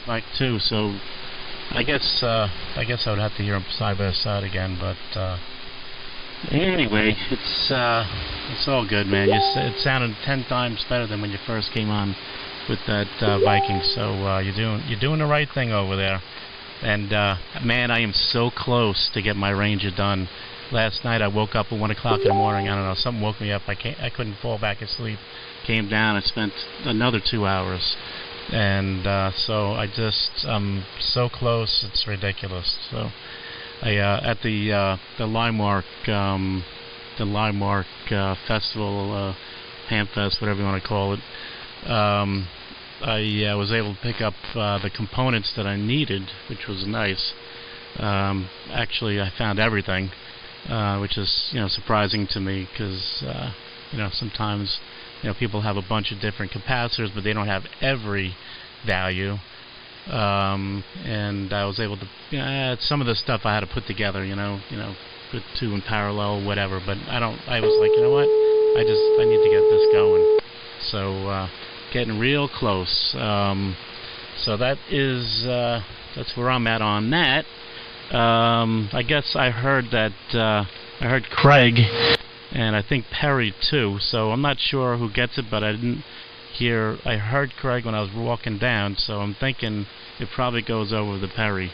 bike too, so I guess I would have to hear them side by side again, but anyway, it's all good, man. It sounded 10 times better than when you first came on with that Viking. So you're doing the right thing over there. And man, I am so close to get my Ranger done. Last night I woke up at 1 o'clock in the morning. I don't know, something woke me up. I couldn't fall back asleep. Came down. I spent another 2 hours. And so I'm so close, it's ridiculous. So I at the Limemark festival, Hamfest, whatever you want to call it, I was able to pick up the components that I needed, which was nice. Actually, I found everything, which is surprising to me, because sometimes people have a bunch of different capacitors, but they don't have every value. And I was able to, some of the stuff I had to put together, put two in parallel, whatever. But I was like, you know what? I need to get this going. So getting real close. So that's where I'm at on that. I guess I heard Craig. And I think Perry too, so I'm not sure who gets it, but I heard Craig when I was walking down, so I'm thinking it probably goes over to Perry.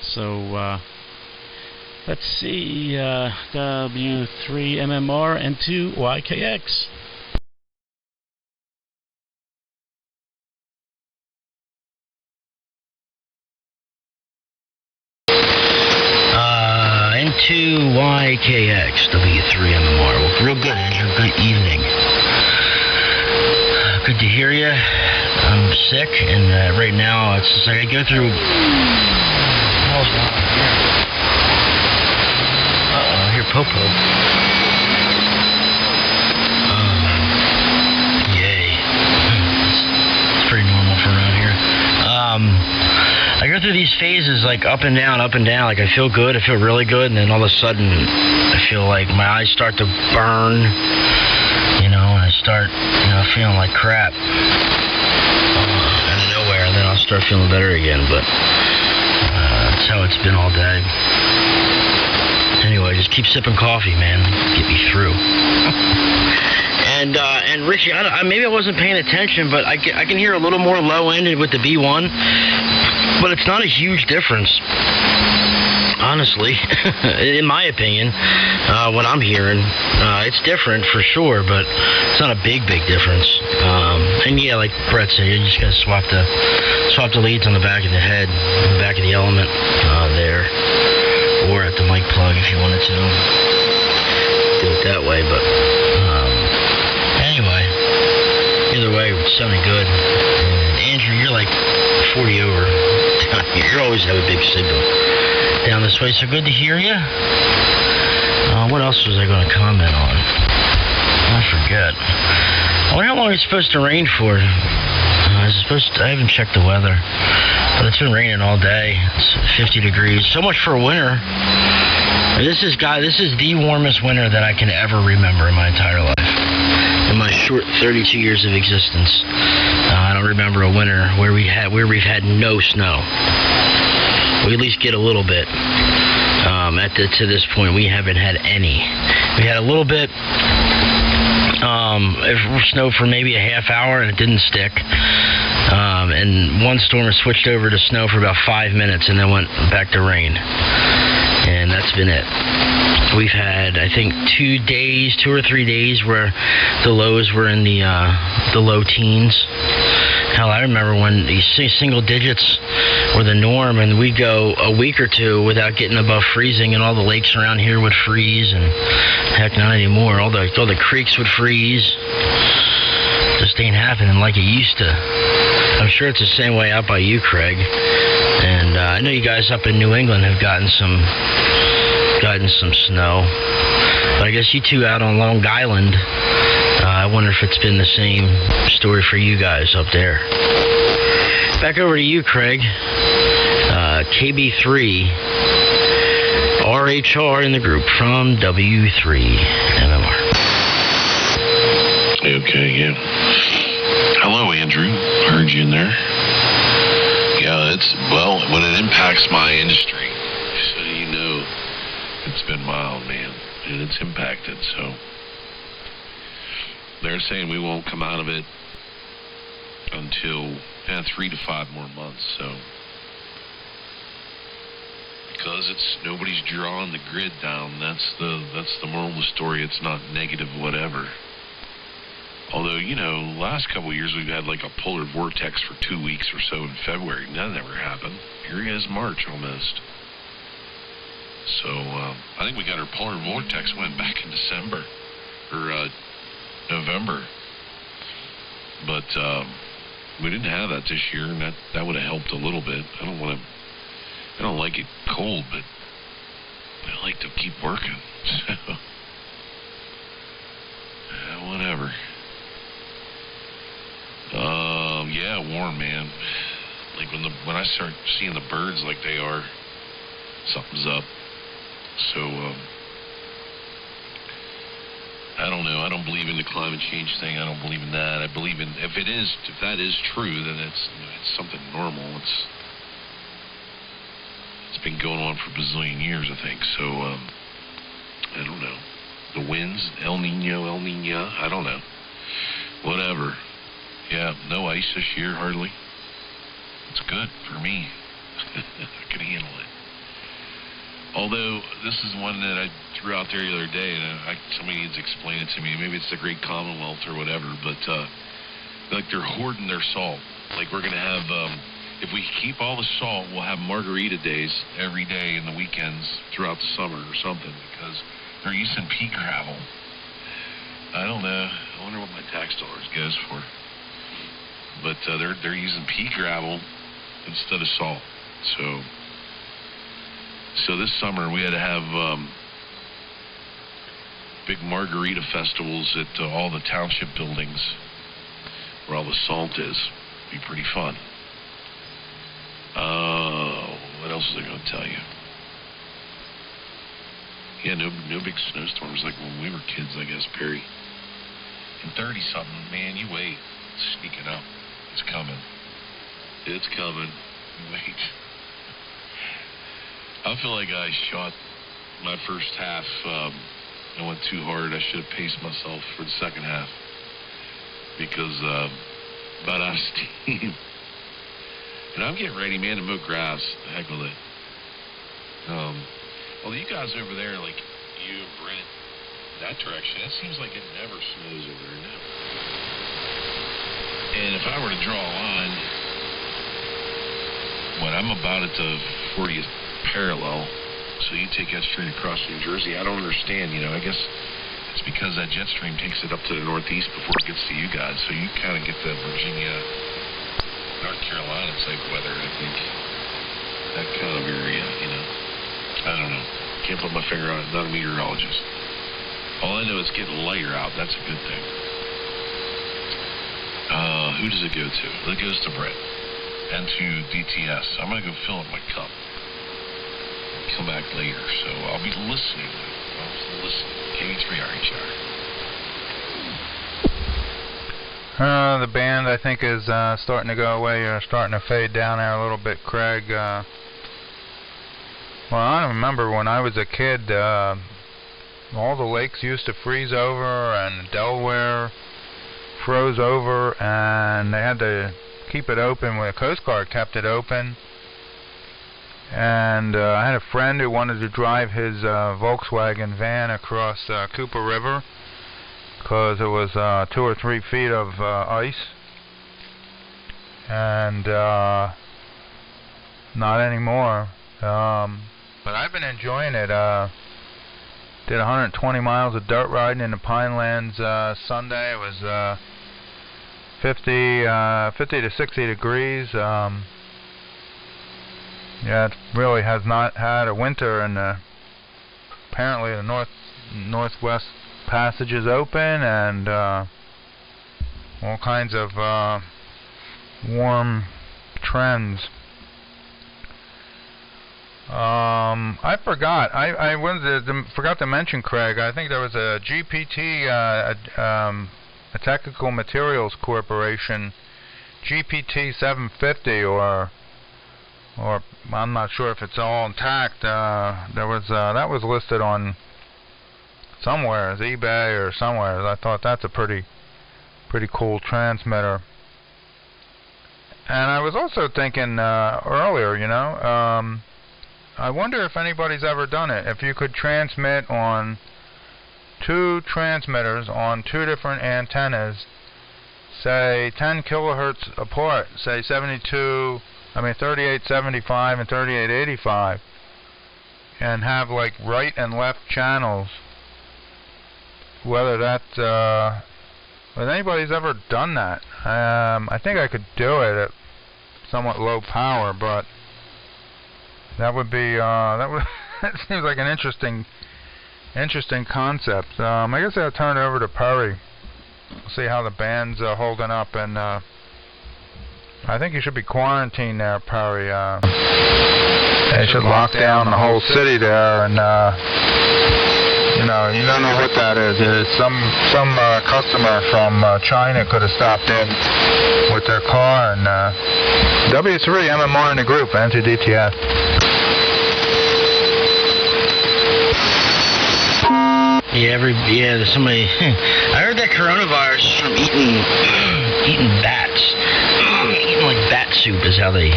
So let's see, W3MMR N2YKX. N2YKX, W3MMR. Well, real good, Andrew. Good evening. Good to hear you. I'm sick, and right now it's just like I go through. Uh-oh, I hear Popo. Yay. It's pretty normal for around here. I go through these phases, like up and down, like I feel good, I feel really good, and then all of a sudden I feel like my eyes start to burn, and I start, feeling like crap out of nowhere, and then I'll start feeling better again. But that's how it's been all day. Anyway, just keep sipping coffee, man. Get me through. And Richie, maybe I wasn't paying attention, but I can hear a little more low-ended with the B1, but it's not a huge difference, honestly, in my opinion. What I'm hearing, it's different for sure, but it's not a big difference. And yeah, like Brett said, you just gotta swap the leads on the back of the head, on the back of the element there, or at the mic plug if you wanted to do it that way. But anyway, either way, it's sounding good. And Andrew, you're like 40 over down here. You always have a big signal down this way, so good to hear you. What else was I going to comment on? I forget. I wonder how long it's supposed to rain for. I haven't checked the weather, but it's been raining all day. It's 50 degrees. So much for winter. This is the warmest winter that I can ever remember in my entire life. In my short 32 years of existence, I don't remember a winter where we've had no snow. We at least get a little bit. To this point, we haven't had any. We had a little bit snow for maybe a half hour, and it didn't stick. And one storm switched over to snow for about 5 minutes, and then went back to rain. And that's been it. We've had, I think, 2 or 3 days where the lows were in the low teens. Hell, I remember when these single digits were the norm, and we'd go a week or two without getting above freezing, and all the lakes around here would freeze, and heck, not anymore. All the creeks would freeze. Just ain't happening like it used to. I'm sure it's the same way out by you, Craig. And I know you guys up in New England have gotten some snow, but I guess you two out on Long Island, I wonder if it's been the same story for you guys up there. Back over to you, Craig. KB3RHR in the group from W3MMR. Okay, yeah. Hello, Andrew. Heard you in there. Yeah, impacts my industry. So you know it's been mild, man, and it's impacted. So they're saying we won't come out of it until 3 to 5 more months. So because it's nobody's drawing the grid down, that's the moral of the story. It's not negative whatever. Although, you know, last couple of years we've had like a polar vortex for 2 weeks or so in February. That never happened. Here it is, March almost. So I think we got our polar vortex went back in December or November. But we didn't have that this year, and that would have helped a little bit. I don't like it cold, but I like to keep working. So whatever. Yeah, warm, man. Like when I start seeing the birds like they are, something's up. So I don't know. I don't believe in the climate change thing. I don't believe in that. I believe in if that is true, then it's something normal. It's been going on for a bazillion years, I think. So I don't know. The winds, El Nino, I don't know. Whatever. Yeah, no ice this year, hardly. It's good for me. I can handle it. Although, this is one that I threw out there the other day, and somebody needs to explain it to me. Maybe it's the Great Commonwealth or whatever, but like they're hoarding their salt. Like we're going to have, if we keep all the salt, we'll have margarita days every day in the weekends throughout the summer or something, because they're using pea gravel. I don't know. I wonder what my tax dollars goes for. But they're using pea gravel instead of salt. So this summer we had to have big margarita festivals at all the township buildings where all the salt is. Be pretty fun. What else was I going to tell you? Yeah, no big snowstorms like when we were kids, I guess, Perry. In 30-something, man, you wait. It's sneaking up. It's coming. It's coming. Wait. I feel like I shot my first half. I went too hard. I should have paced myself for the second half because about out of steam. And I'm getting ready, man, to mow grass. The heck with it. Well, you guys over there, like you and Brent, that direction, it seems like it never snows over there now. And if I were to draw a line, I'm about at the 40th parallel, so you take that stream across New Jersey. I don't understand, I guess it's because that jet stream takes it up to the northeast before it gets to you guys, so you kind of get the Virginia, North Carolina type weather, I think. That kind of area, I don't know. Can't put my finger on it. Not a meteorologist. All I know is getting lighter out. That's a good thing. Who does it go to? It goes to Brett. N2DTS. I'm going to go fill up my cup. Come back later. So I'll be listening. KB3RHR. The band, I think, is starting to go away, starting to fade down there a little bit, Craig. Well, I remember when I was a kid, all the lakes used to freeze over, and Delaware froze over, and they had to keep it open when the Coast Guard kept it open. And I had a friend who wanted to drive his Volkswagen van across Cooper River because it was 2 or 3 feet of ice, and not anymore. But I've been enjoying it. Did 120 miles of dirt riding in the Pinelands Sunday. It was 50 to 60 degrees. Yeah, it really has not had a winter, and apparently the northwest passage is open, and all kinds of warm trends. I forgot. I forgot to mention, Craig. I think there was a GPT, a Technical Materials Corporation, GPT 750 or or I'm not sure if it's all intact. There was that was listed on somewhere, as eBay or somewhere. I thought that's a pretty cool transmitter. And I was also thinking earlier, you know, I wonder if anybody's ever done it. If you could transmit on 2 transmitters on 2 different antennas, say 10 kilohertz apart, say 3875 and 3885, and have like right and left channels. Whether that's if anybody's ever done that, I think I could do it at somewhat low power, but that would be that seems like an interesting concept. I guess I'll turn it over to Perry. See how the band's holding up, and I think you should be quarantined there, Perry. They should lock down the whole city there, and you know, you don't know what that is. Some customer from China could have stopped in with their car, and W3MMR in the group, N2DTS. There's somebody. I heard that coronavirus is from eating bats. Eating like bat soup is how it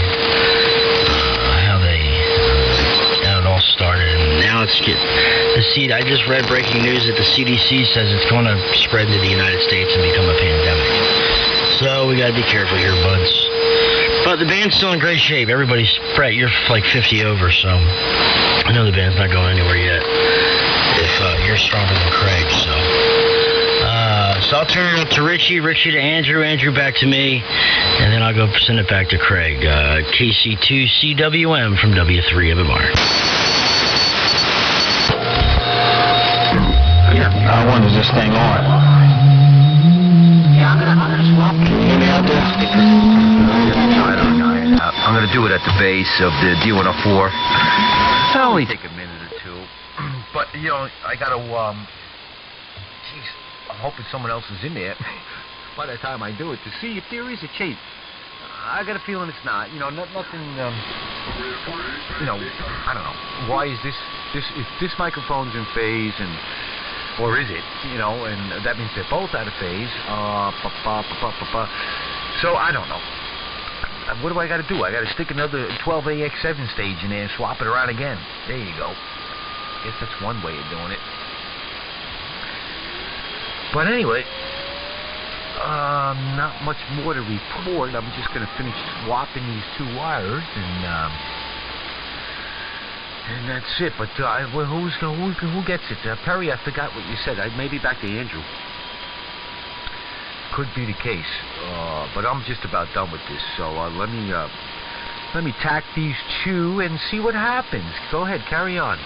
all started. And now it's I just read breaking news that the CDC says it's going to spread to the United States and become a pandemic. So we got to be careful here, buds. But the band's still in great shape. Everybody's Brett. You're like 50 over, so I know the band's not going anywhere yet. If you're stronger than Craig, so I'll turn it up to Richie to Andrew back to me, and then I'll go send it back to Craig. KC2CWM from W3MMR. I wanted this thing on. Yeah, I'm gonna swap. Can you hear me out there? I don't know. I'm gonna do it at the base of the D104. It'll only take a minute. But, you know, I gotta, geez, I'm hoping someone else is in there by the time I do it to see if there is a change. I got a feeling it's not, you know, nothing, you know, I don't know. Why is if this microphone's in phase, or is it, you know, and that means they're both out of phase, so I don't know. What do I gotta do? I gotta stick another 12AX7 stage in there and swap it around again. There you go. I guess that's one way of doing it. But anyway, not much more to report. I'm just going to finish swapping these 2 wires, and that's it. But well, who gets it? Perry, I forgot what you said. Maybe back to Andrew. Could be the case, but I'm just about done with this. So let me tack these 2 and see what happens. Go ahead, carry on.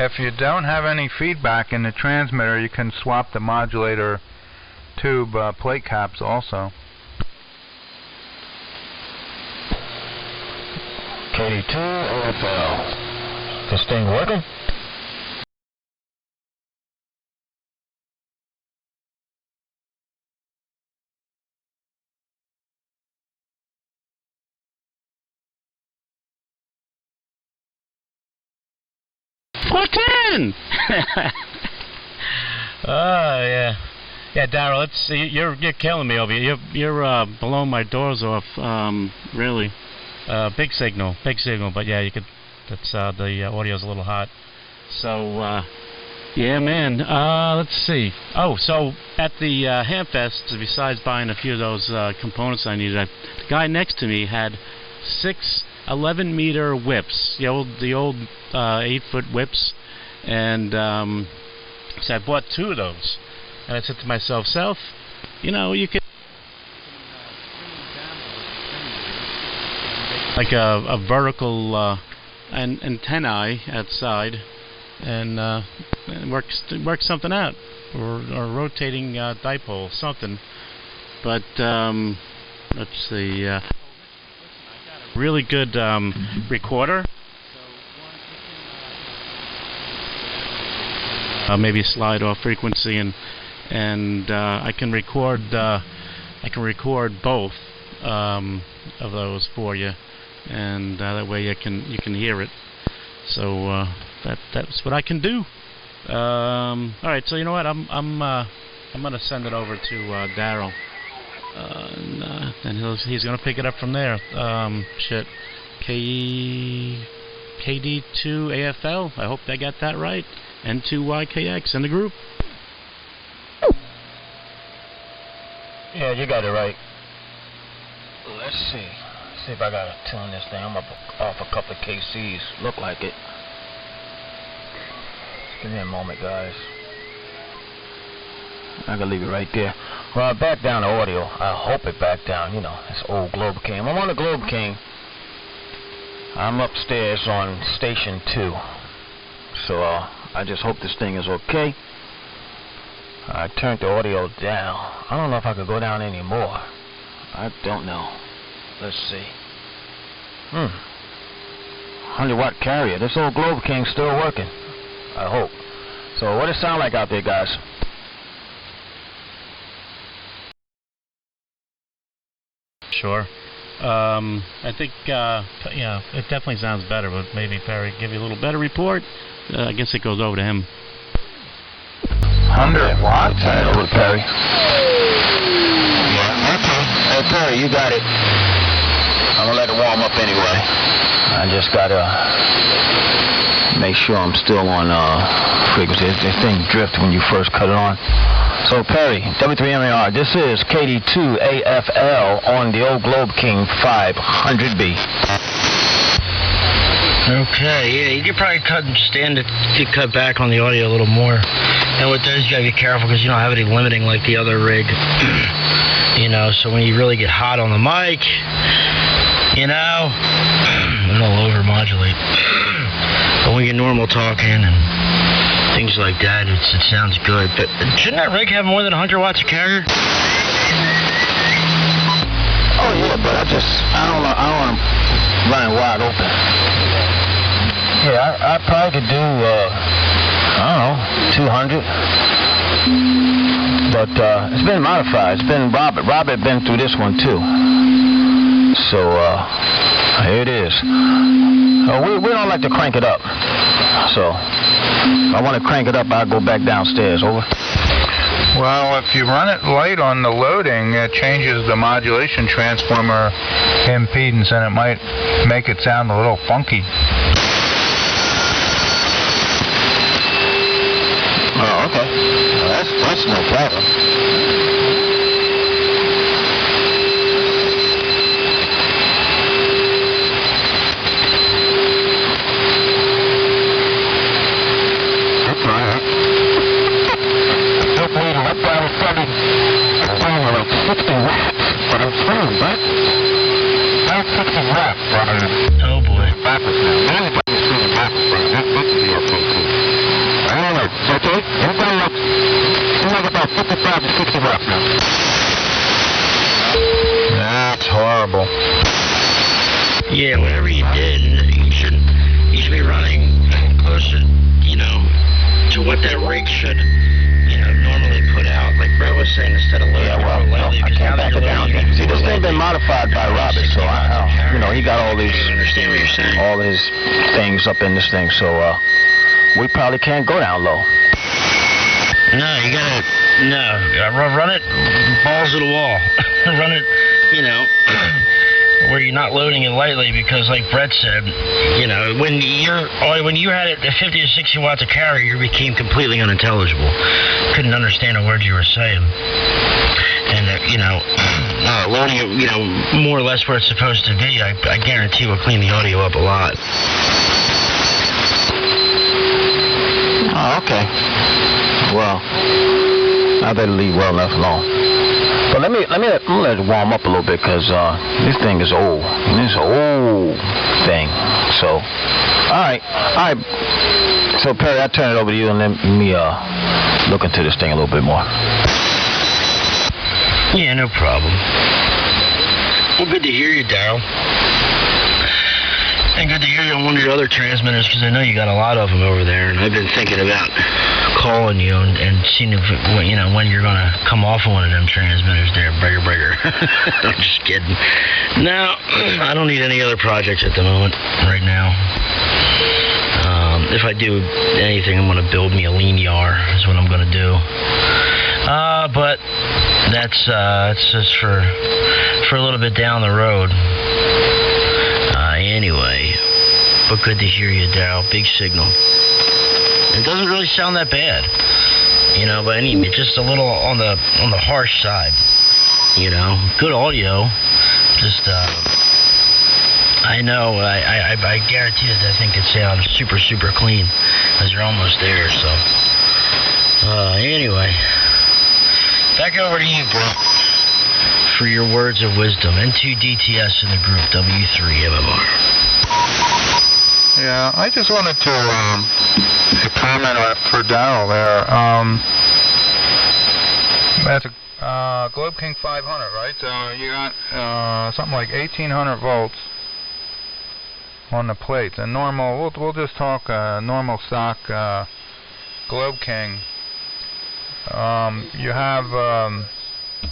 If you don't have any feedback in the transmitter, you can swap the modulator tube plate caps also. KD2AFL. This thing working? Yeah. Yeah, Darryl, you're killing me over here. You're blowing my doors off. Really, big signal. But yeah, you could. That's the audio's a little hot. So yeah, man. Let's see. Oh, so at the Hamfest, besides buying a few of those components I needed, the guy next to me had 6 11-meter whips. The old 8-foot whips, and so I bought 2 of those. And I said to myself, you know, you could like a vertical antennae outside, and work something out, or rotating dipole, something. But let's see. Really good recorder. Maybe slide off frequency, and I can record both of those for you. and that way you can hear it. So that's what I can do. All right, so you know what? I'm gonna send it over to Daryl, and then he's gonna pick it up from there. KD2AFL. I hope I got that right. N2YKX in the group. Yeah, you got it right. Let's see. See if I gotta tune this thing. I'm up off a couple of KCs. Look like it. Give me a moment, guys. I gotta leave it right there. Well, back down the audio. I hope it back down. You know, it's old Globe King. I'm on the Globe King. I'm upstairs on station 2. So I just hope this thing is okay. I turned the audio down. I don't know if I could go down anymore. I don't know. Let's see. 100-watt carrier. This old Globe King's still working. I hope. So what does it sound like out there, guys? Sure. I think, yeah, it definitely sounds better, but maybe Perry give you a little better report. I guess it goes over to him. 100 watts? Turn it over to Perry. Yeah, okay. Hey, Perry, you got it. I'm gonna let it warm up anyway. I just gotta make sure I'm still on frequency. This thing drifts when you first cut it on. So Perry, W3MMR, this is KD2AFL on the old Globe King 500B. Okay, yeah, you could probably cut back on the audio a little more. And with those, you gotta be careful because you don't have any limiting like the other rig. You know, so when you really get hot on the mic, you know, it'll over-modulate. But when you get normal talking and things like that, it sounds good. But shouldn't that rig have more than 100 watts of carrier? Oh yeah, but I don't want to run it wide open. Yeah, I probably could do, I don't know, 200. But it's been modified. It's been Robert. Robert been through this one too. So here it is. We don't like to crank it up. So if I want to crank it up, I'll go back downstairs. Over. Well, if you run it light on the loading, it changes the modulation transformer impedance, and it might make it sound a little funky. Oh, okay. Well, that's no problem. Oh boy. That's horrible. Yeah, whatever you did, you should be running closer, you know, to what that rig should, you know, normally put out. Like Brett was saying, instead of loading lightly, I can't back it down. See, this thing's been modified by Robert, so you know, he got all these, understand what you're saying. all his things up in this thing, so we probably can't go down low. No, you gotta, run it balls to the wall. Run it, you know, where you're not loading it lightly, because like Brett said, you know, when you had it at 50 to 60 watts of carrier, you became completely unintelligible. Couldn't understand a word you were saying. And, you know, loading it, you know, more or less where it's supposed to be, I guarantee will clean the audio up a lot. Oh, okay. Well, I better leave well enough alone. But I'm gonna let it warm up a little bit, because this thing is old. This is an old thing. So, all right. So Perry, I'll turn it over to you and let me look into this thing a little bit more. Yeah, no problem. Well, good to hear you, Daryl. And good to hear you on one of your other transmitters, because I know you got a lot of them over there, and I've been thinking about calling you and seeing if, you know, when you're going to come off of one of them transmitters there, Brigger. I'm just kidding. No, I don't need any other projects at the moment, right now. If I do anything, I'm going to build me a lean yar, is what I'm going to do. But that's just for a little bit down the road. Anyway, but good to hear you, Daryl. Big signal. It doesn't really sound that bad, you know, by any means. Just a little on the harsh side, you know. Good audio. Just I know. I guarantee that I think it sounds super, super clean, as you're almost there. So anyway, back over to you, bro, for your words of wisdom. N2DTS in the group, W3MMR. Yeah, I just wanted to comment for Daryl there. That's a Globe King 500, right? So you got something like 1800 volts on the plates. And normal, we'll just talk normal stock Globe King. You have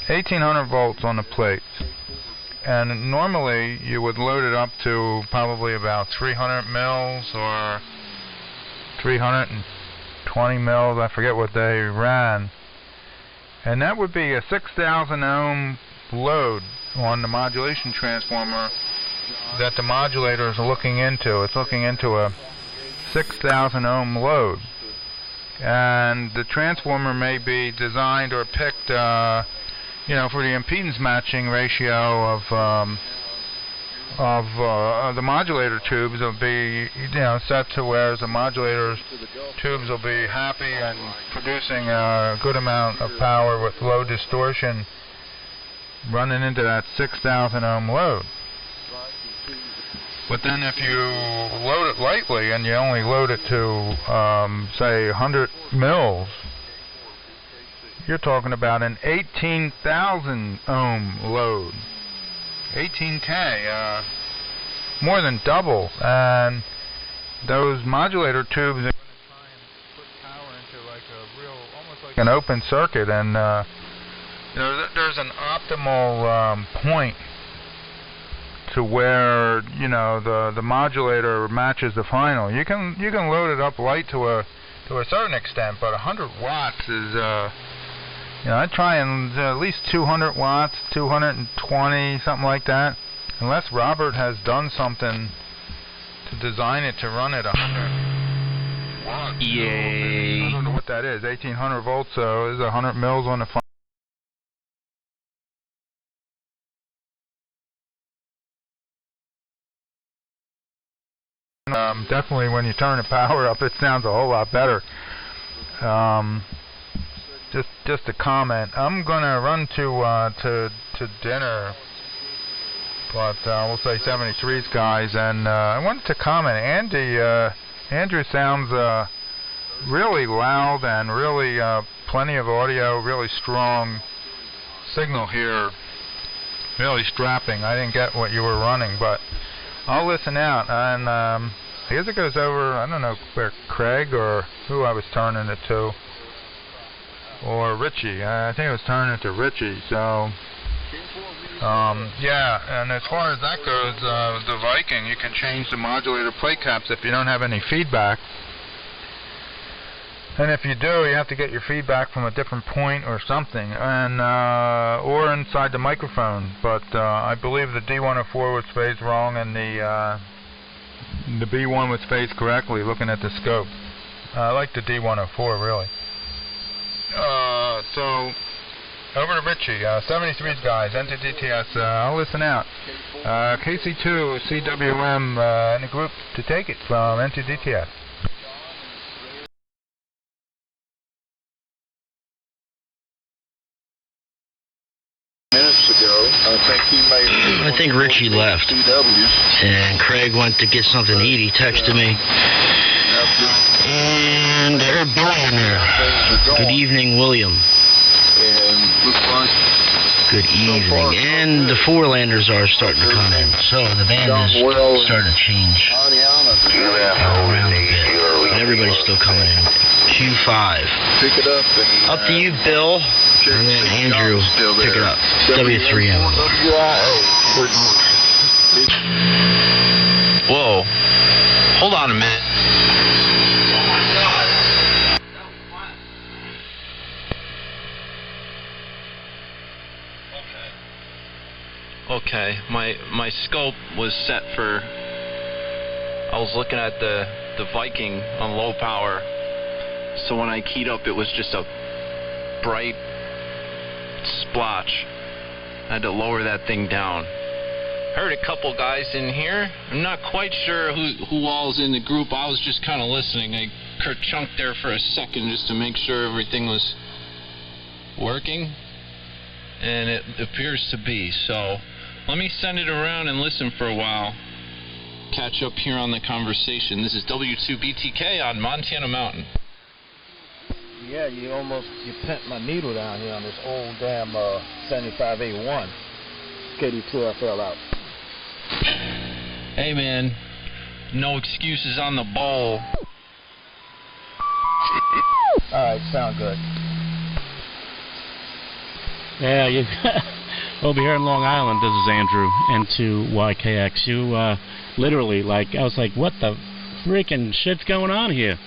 1800 volts on the plates. And normally you would load it up to probably about 300 mils or 320 mils. I forget what they ran. And that would be a 6,000 ohm load on the modulation transformer that the modulator is looking into. It's looking into a 6,000 ohm load. And the transformer may be designed or picked you know, for the impedance matching ratio of the modulator tubes will be, you know, set to where the modulator's tubes will be happy and producing a good amount of power with low distortion running into that 6,000 ohm load. But then if you load it lightly and you only load it to, say, 100 mils, you're talking about an 18,000 ohm load. 18K, more than double. And those modulator tubes are going to try and put power into like a real, almost like an open circuit. And you know, there's an optimal point to where, you know, the modulator matches the final. You can load it up light to a certain extent, but 100 watts is you know, I try and at least 200 watts, 220, something like that. Unless Robert has done something to design it to run at 100 watts. Yay! I don't know what that is. 1800 volts, so is 100 mils on the final. Definitely when you turn the power up, it sounds a whole lot better. Just a comment. I'm gonna run to dinner, but we'll say 73's guys, and I wanted to comment. Andrew sounds really loud and really plenty of audio, really strong signal here, really strapping. I didn't get what you were running, but I'll listen out. And I guess it goes over, I don't know where Craig or who I was turning it to. Or Richie. I think it was turning it to Richie. So, yeah. And as far as that goes, the Viking, you can change the modulator plate caps if you don't have any feedback. And if you do, you have to get your feedback from a different point or something, and or inside the microphone. But I believe the D104 was phased wrong, and the B1 was phased correctly. Looking at the scope, I like the D104 really. So, over to Richie, 73's guys, N2DTS, I'll listen out. KC2, CWM, in the group to take it from N2DTS. Minutes ago, I think he made. I think Richie left, and Craig went to get something to eat. He texted me. And they're Billy in there. Good evening, William. And looks like Good evening. And the four-landers are starting to come in. So the band is starting to change around a bit. But everybody's still coming in. Q5. Pick it up. Up to you, Bill. And then Andrew, pick it up. W3MMR. Whoa. Hold on a minute. Okay, my scope was set for, I was looking at the Viking on low power, so when I keyed up it was just a bright splotch. I had to lower that thing down. Heard a couple guys in here. I'm not quite sure who all's in the group. I was just kind of listening. I chunked there for a second just to make sure everything was working, and it appears to be. So let me send it around and listen for a while. Catch up here on the conversation. This is W2BTK on Montana Mountain. Yeah, you pinned my needle down here on this old damn 75A1. KD2AFL out. Hey man, no excuses on the bowl. Alright, sound good. Yeah, you over here in Long Island, this is Andrew, N2YKX. You literally, like, I was like, what the freaking shit's going on here?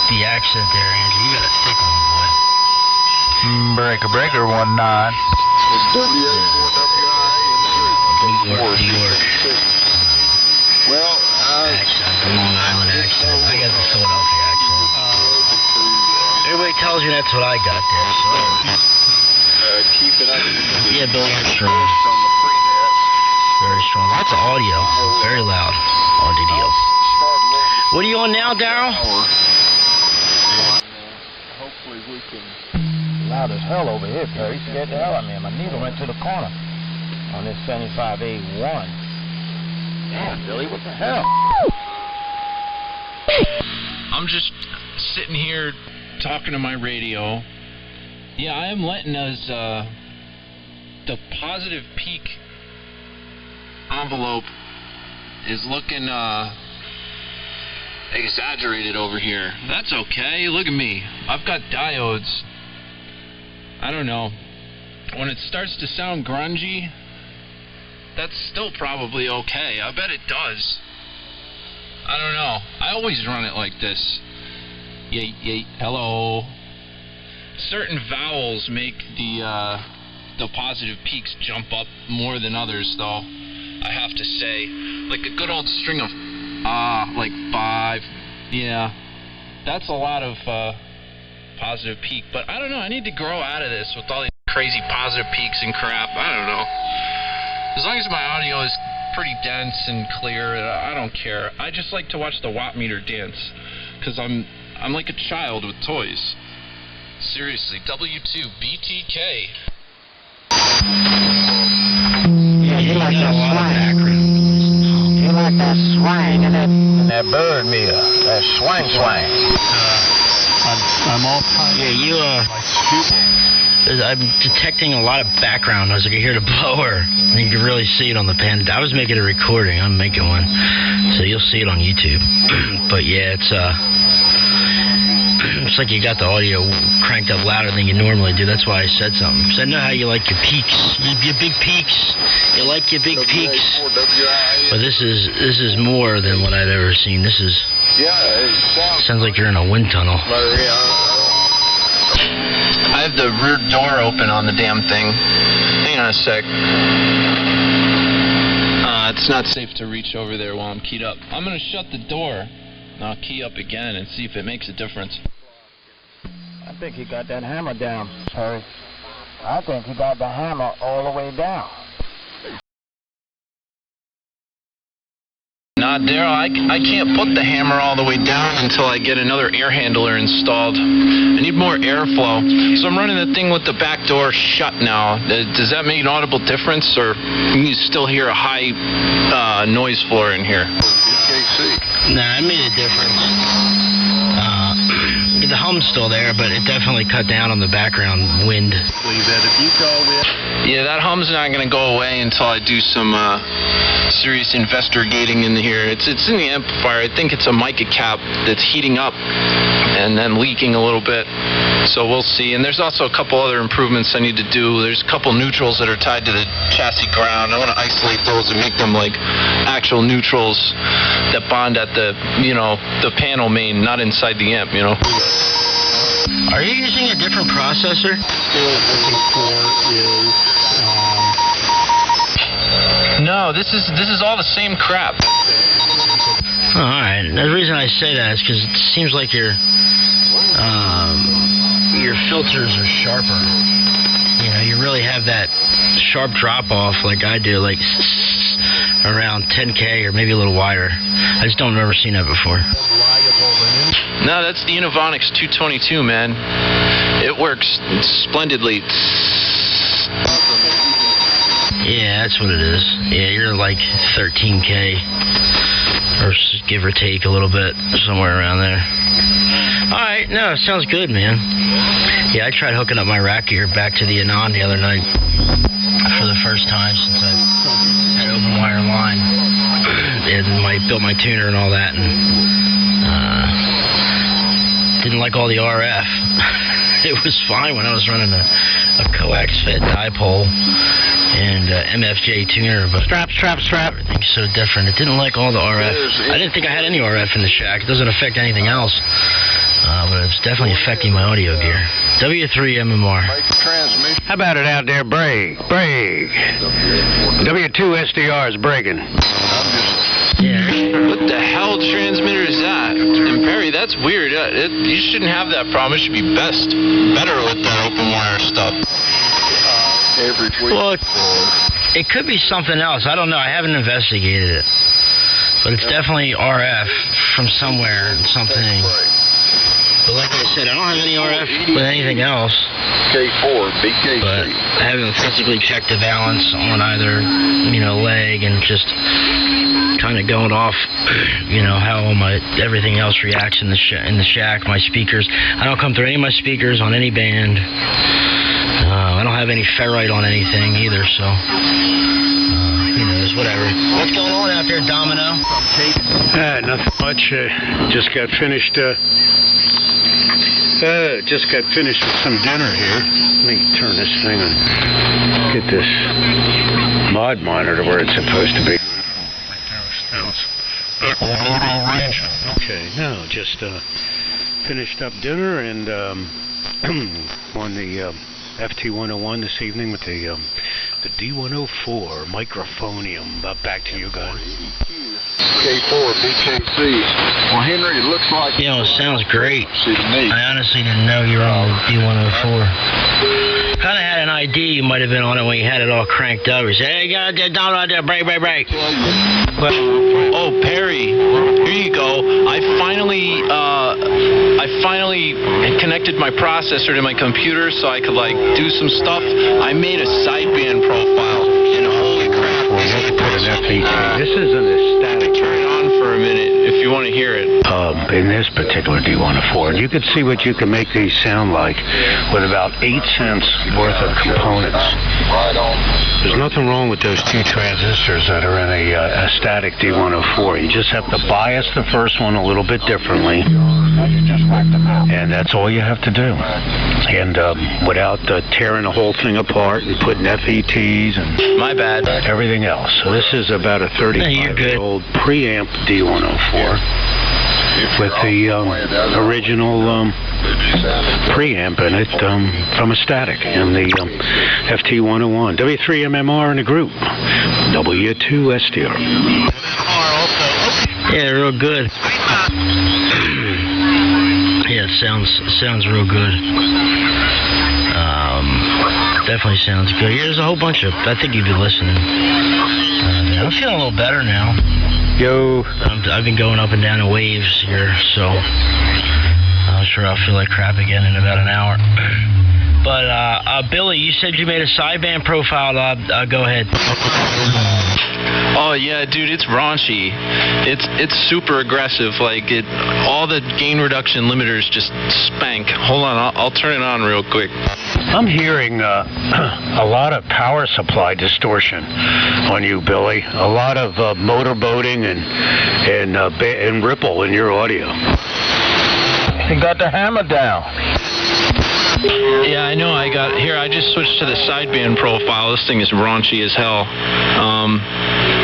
The accent there, Andrew. You got a thick one, boy. Breaker 19. It's W8 4WI. New York. Well, Accent, the Long Island accent. I got the Philadelphia accent. Everybody tells me that's what I got there, so. keep it up. Yeah, Bill Armstrong. Very strong. Lots of audio. Very loud audio. What are you on now, Darryl? Hopefully we can. Loud as hell over here, Perry. Scared the hell out of me. My needle went to the corner on this 75A1. Damn, Billy, what the hell? I'm just sitting here talking to my radio. Yeah, I am letting us, the positive peak envelope is looking, exaggerated over here. That's okay, look at me. I've got diodes. I don't know. When it starts to sound grungy, that's still probably okay. I bet it does. I don't know. I always run it like this. Yay, yay, hello. Certain vowels make the positive peaks jump up more than others, though, I have to say. Like a good old string of like 5. Yeah, that's a lot of positive peak. But I don't know. I need to grow out of this with all these crazy positive peaks and crap. I don't know. As long as my audio is pretty dense and clear, I don't care. I just like to watch the watt meter dance, because I'm like a child with toys. Seriously, W2BTK. Yeah, you like that swang. You like that swang and that bird meter. That swang. I'm all tired. Yeah, you, I'm detecting a lot of background noise. I can hear the blower. And you can really see it on the pen. I was making a recording. I'm making one. So you'll see it on YouTube. But yeah, it's like you got the audio cranked up louder than you normally do. That's why I said something. So I know how you like your peaks. Your big peaks. You like your big peaks. But this is more than what I've ever seen. This is... sounds like you're in a wind tunnel. I have the rear door open on the damn thing. Hang on a sec. It's not safe to reach over there while I'm keyed up. I'm going to shut the door, and I'll key up again and see if it makes a difference. I think he got that hammer down, Harry. I think he got the hammer all the way down. Nah, Daryl, I can't put the hammer all the way down until I get another air handler installed. I need more airflow. So I'm running the thing with the back door shut now. Does that make an audible difference, or can you still hear a high noise floor in here? You can't see. Nah, it made a difference. The hum's still there, but it definitely cut down on the background wind. Yeah, that hum's not going to go away until I do some serious investigating in here. It's in the amplifier. I think it's a mica cap that's heating up and then leaking a little bit. So we'll see. And there's also a couple other improvements I need to do. There's a couple neutrals that are tied to the chassis ground. I want to isolate those and make them like actual neutrals that bond at the, the panel main, not inside the amp, Are you using a different processor? No, this is all the same crap. Oh, alright. The reason I say that is because it seems like your filters are sharper. You really have that sharp drop off like I do, like around 10K or maybe a little wider. I just don't remember seeing that before. No, that's the Inovonics 222, man. It works splendidly. Yeah, that's what it is. Yeah, you're like 13K, or give or take a little bit, somewhere around there. Alright, no, it sounds good, man. Yeah, I tried hooking up my rack gear back to the Anon the other night for the first time since I had open wire line. And built my tuner and all that, and didn't like all the RF. It was fine when I was running a coax fed dipole and MFJ tuner, but strap. Everything's so different. It didn't like all the RF. I didn't think I had any RF in the shack. It doesn't affect anything else, but it's definitely affecting my audio gear. W3MMR. How about it out there? Brake. W2SDR is braking. Yeah. What the hell transmitter is that? And Perry, that's weird. You shouldn't have that problem. It should be better with that open wire stuff. Well, it could be something else. I don't know. I haven't investigated it. But it's definitely RF from somewhere and something. But like I said, I don't have any RF with anything else. K4BTK. But I haven't physically checked the balance on either, leg, and just kind of going off, how all everything else reacts in the shack. My speakers, I don't come through any of my speakers on any band. I don't have any ferrite on anything either, so it's whatever. What's going on out there, Domino? Nothing much. Just got finished with some dinner here. Let me turn this thing on. Get this mod monitor where it's supposed to be. Okay, no, just finished up dinner and on the FT101 this evening with the D104 microphonium. Back to you guys. K4BKC. Well, Henry, it looks like... it sounds great. I honestly didn't know you were on the D104. Kind of had an idea you might have been on it when you had it all cranked up. You said, hey, down right there, break. But, oh, Perry, here you go. I finally connected my processor to my computer so I could, do some stuff. I made a sideband profile. Holy crap. Well, let's put an FET. This isn't a static. Turn it on for a minute if you want to hear it. In this particular D104, and you can see what you can make these sound like with about 8 cents worth of components. There's nothing wrong with those two transistors that are in a static D104. You just have to bias the first one a little bit differently, and that's all you have to do. And without tearing the whole thing apart and putting FETs and my bad, everything else. So this is about a 35-year-old preamp D104 with the original preamp in it from a static in the FT101. W3MMR in the group. W2SDR. Yeah, real good. Yeah, it sounds real good. Definitely sounds good. Yeah, there's a whole bunch of... I think you've been listening. I'm feeling a little better now. Yo. I've been going up and down in waves here, so I'm sure I'll feel like crap again in about an hour. But, Billy, you said you made a sideband profile. Go ahead. Oh yeah, dude, it's raunchy. It's super aggressive. Like all the gain reduction limiters just spank. Hold on, I'll turn it on real quick. I'm hearing a lot of power supply distortion on you, Billy. A lot of motorboating and ripple in your audio. You got the hammer down. Yeah, I know. I just switched to the sideband profile. This thing is raunchy as hell.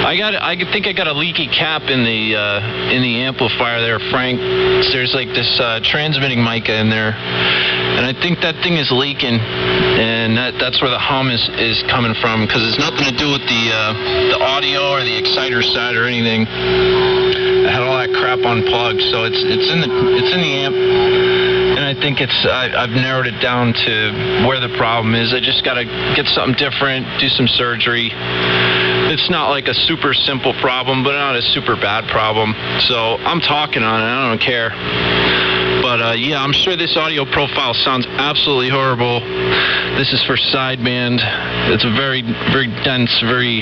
I think I got a leaky cap in the amplifier there, Frank. There's like this transmitting mica in there, and I think that thing is leaking, and that's where the hum is coming from, because it's nothing to do with the audio or the exciter side or anything. I had all that crap unplugged, so it's in the amp. And I think I've narrowed it down to where the problem is. I just got to get something different, do some surgery. It's not like a super simple problem, but not a super bad problem. So I'm talking on it. I don't care. But yeah, I'm sure this audio profile sounds absolutely horrible. This is for sideband. It's very, very dense, very,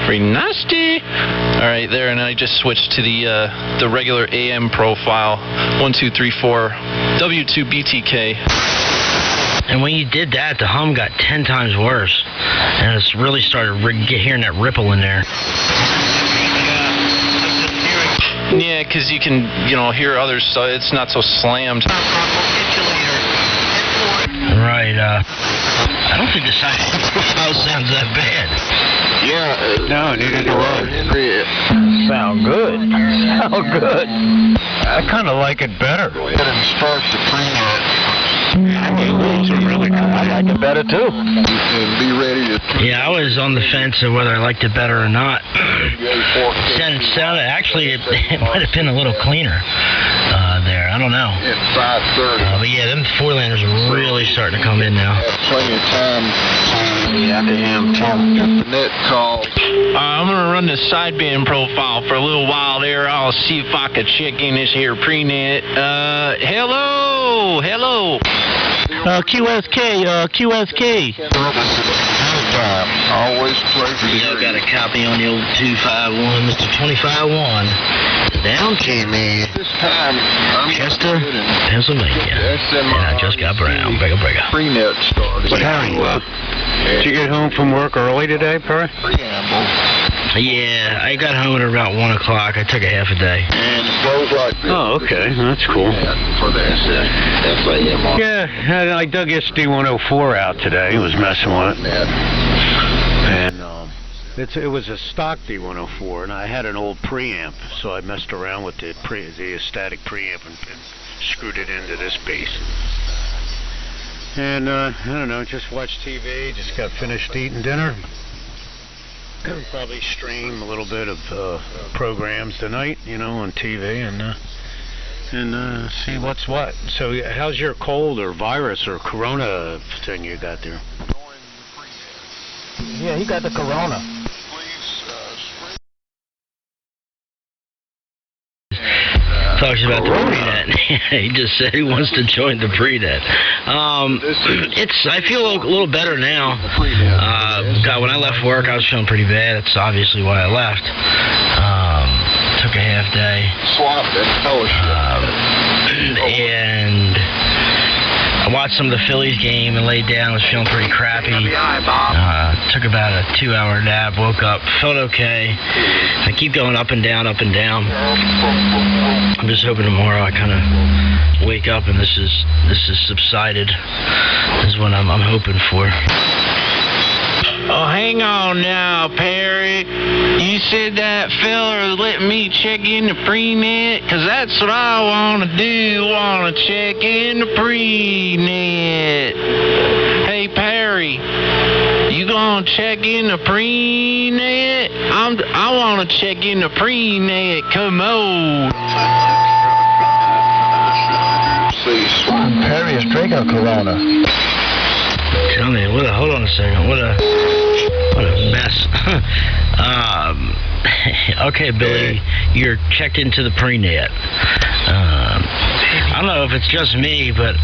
very nasty. All right, there, and I just switched to the regular AM profile. 1, 2, 3, 4. W2BTK. And when you did that, the hum got 10 times worse, and it's really started hearing that ripple in there. Yeah, because you can, hear others, so it's not so slammed. Right. I don't think the profile sounds that bad. Yeah. No, neither do I. Sound good. Sound good. I kind of like it better. Go ahead and start the prenet. Those are really good. I like it better too. And be ready to. Yeah, I was on the fence of whether I liked it better or not. Sounded actually, it might have been a little cleaner there. I don't know. It's 5:30. But yeah, them Four-landers are really starting to come in now. Plenty of time. After him, Tim. Net call. I'm going to run the sideband profile for a little while there. I'll see if I could check in this here prenet. Hello. QSK. Always pleasure to I got a copy on the old 251, Mr. 251. Down to me. This time, Chester, Pennsylvania. And I just got brown. Breaker. Prenet started. But Harry, did you get home from work early today, Perry? Preamble. Yeah, I got home at about 1 o'clock. I took a half a day. And it goes like this. Oh, okay. That's cool. For this, FAMR. Yeah, I dug this D104 out today. He was messing with it. And it was a stock D104, and I had an old preamp, so I messed around with the static preamp and screwed it into this base. And I don't know, just watched TV, just got finished eating dinner. Probably stream a little bit of programs tonight, on TV, and see what's what. So how's your cold or virus or corona thing you got there? Yeah, he got the corona. Talks about the prenet. He just said he wants to join the prenet. I feel a little better now. God, when I left work, I was feeling pretty bad. That's obviously why I left. Took a half day. Swapped and fellowship. And I watched some of the Phillies game and laid down. I was feeling pretty crappy. Took about a 2-hour nap. Woke up, felt okay. I keep going up and down, up and down. I'm just hoping tomorrow I kind of wake up and this is subsided. This is what I'm hoping for. Oh, hang on now, Perry. You said that fella let me check in the prenet? Because that's what I want to do. Want to check in the prenet. Hey, Perry, you going to check in the prenet? I want to check in the prenet. Come on. Perry is drinking a Corona. Tell me, hold on a second. What a mess. Okay, Billy, you're checked into the prenet. I don't know if it's just me, but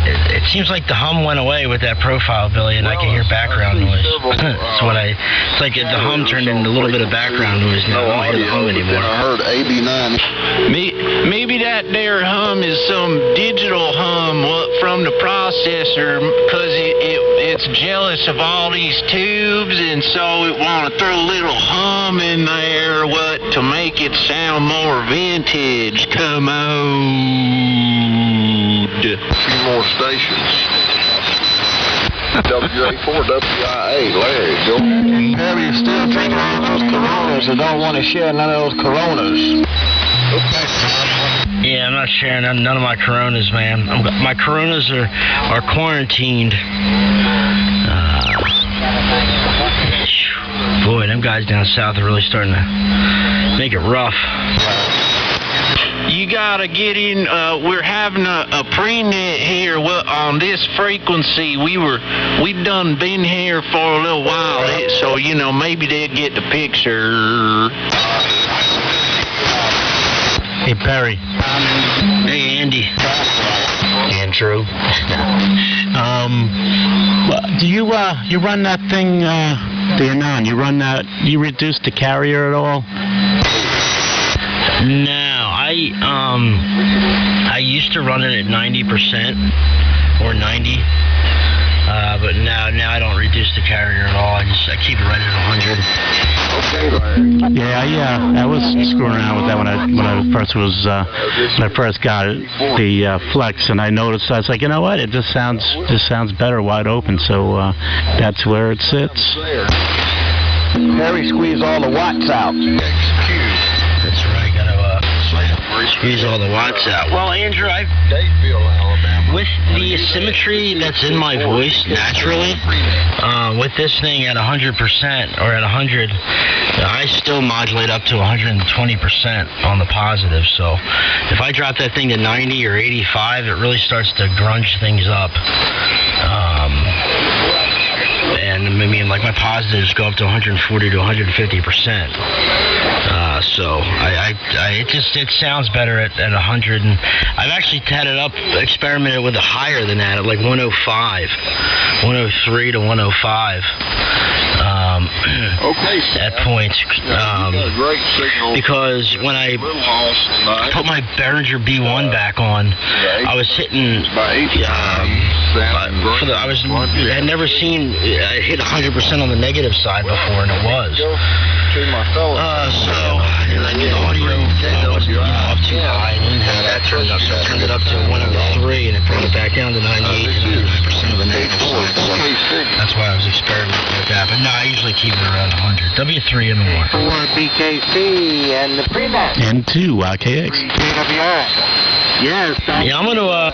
it seems like the hum went away with that profile, Billy, and I can hear background noise. It's like the hum turned into a little bit of background noise now. I don't hear the hum anymore. I heard 89. Maybe that there hum is some digital hum from the processor, because it's jealous of all these tubes, and so it want to throw a little hum in there to make it sound more vintage. Come on. A few more stations. WA4, WIA, Larry, go. Harry, you're still drinking all those Coronas and don't want to share none of those Coronas. Okay. Yeah, I'm not sharing none of my Coronas, man. My Coronas are quarantined. Boy, them guys down south are really starting to make it rough. You gotta get in. We're having a pre-net here on this frequency. We've done been here for a little while, so maybe they'll get the picture. Hey Perry. Hey Andy. Andrew. Do you run that thing, the Anon? You run that? You reduce the carrier at all? No, I used to run it at 90% or 90, but now I don't reduce the carrier at all. I keep it right at 100. Yeah, I was screwing around with that when I first got it, the Flex, and I noticed, I was like, you know what? It just sounds better wide open, so that's where it sits. Harry squeezed all the watts out. That's right, gotta squeeze all the watts out. Well, Andrew, with the asymmetry that's in my voice naturally, with this thing at 100% or at 100, I still modulate up to 120% on the positive. So if I drop that thing to 90 or 85, it really starts to grunge things up. And I mean, like my positives go up to 140 to 150%. So it sounds better at 100, and I've actually had it experimented with it higher than that, at like 105, 103 to 105. At points, because when I put my Behringer B1 back on, I was hitting. I had never seen I hit 100% on the negative side before, and it was. So I knew the audio wasn't up too high. I didn't have that turned up, so I turned it up to 103, and it brought it back down to 98 to 99% of the negative side. So that's why I was experimenting with that. But no, I usually keep it around 100. W3MMR. N4BTK and the pre-net. N2YKX. Yes. Yeah, I'm gonna a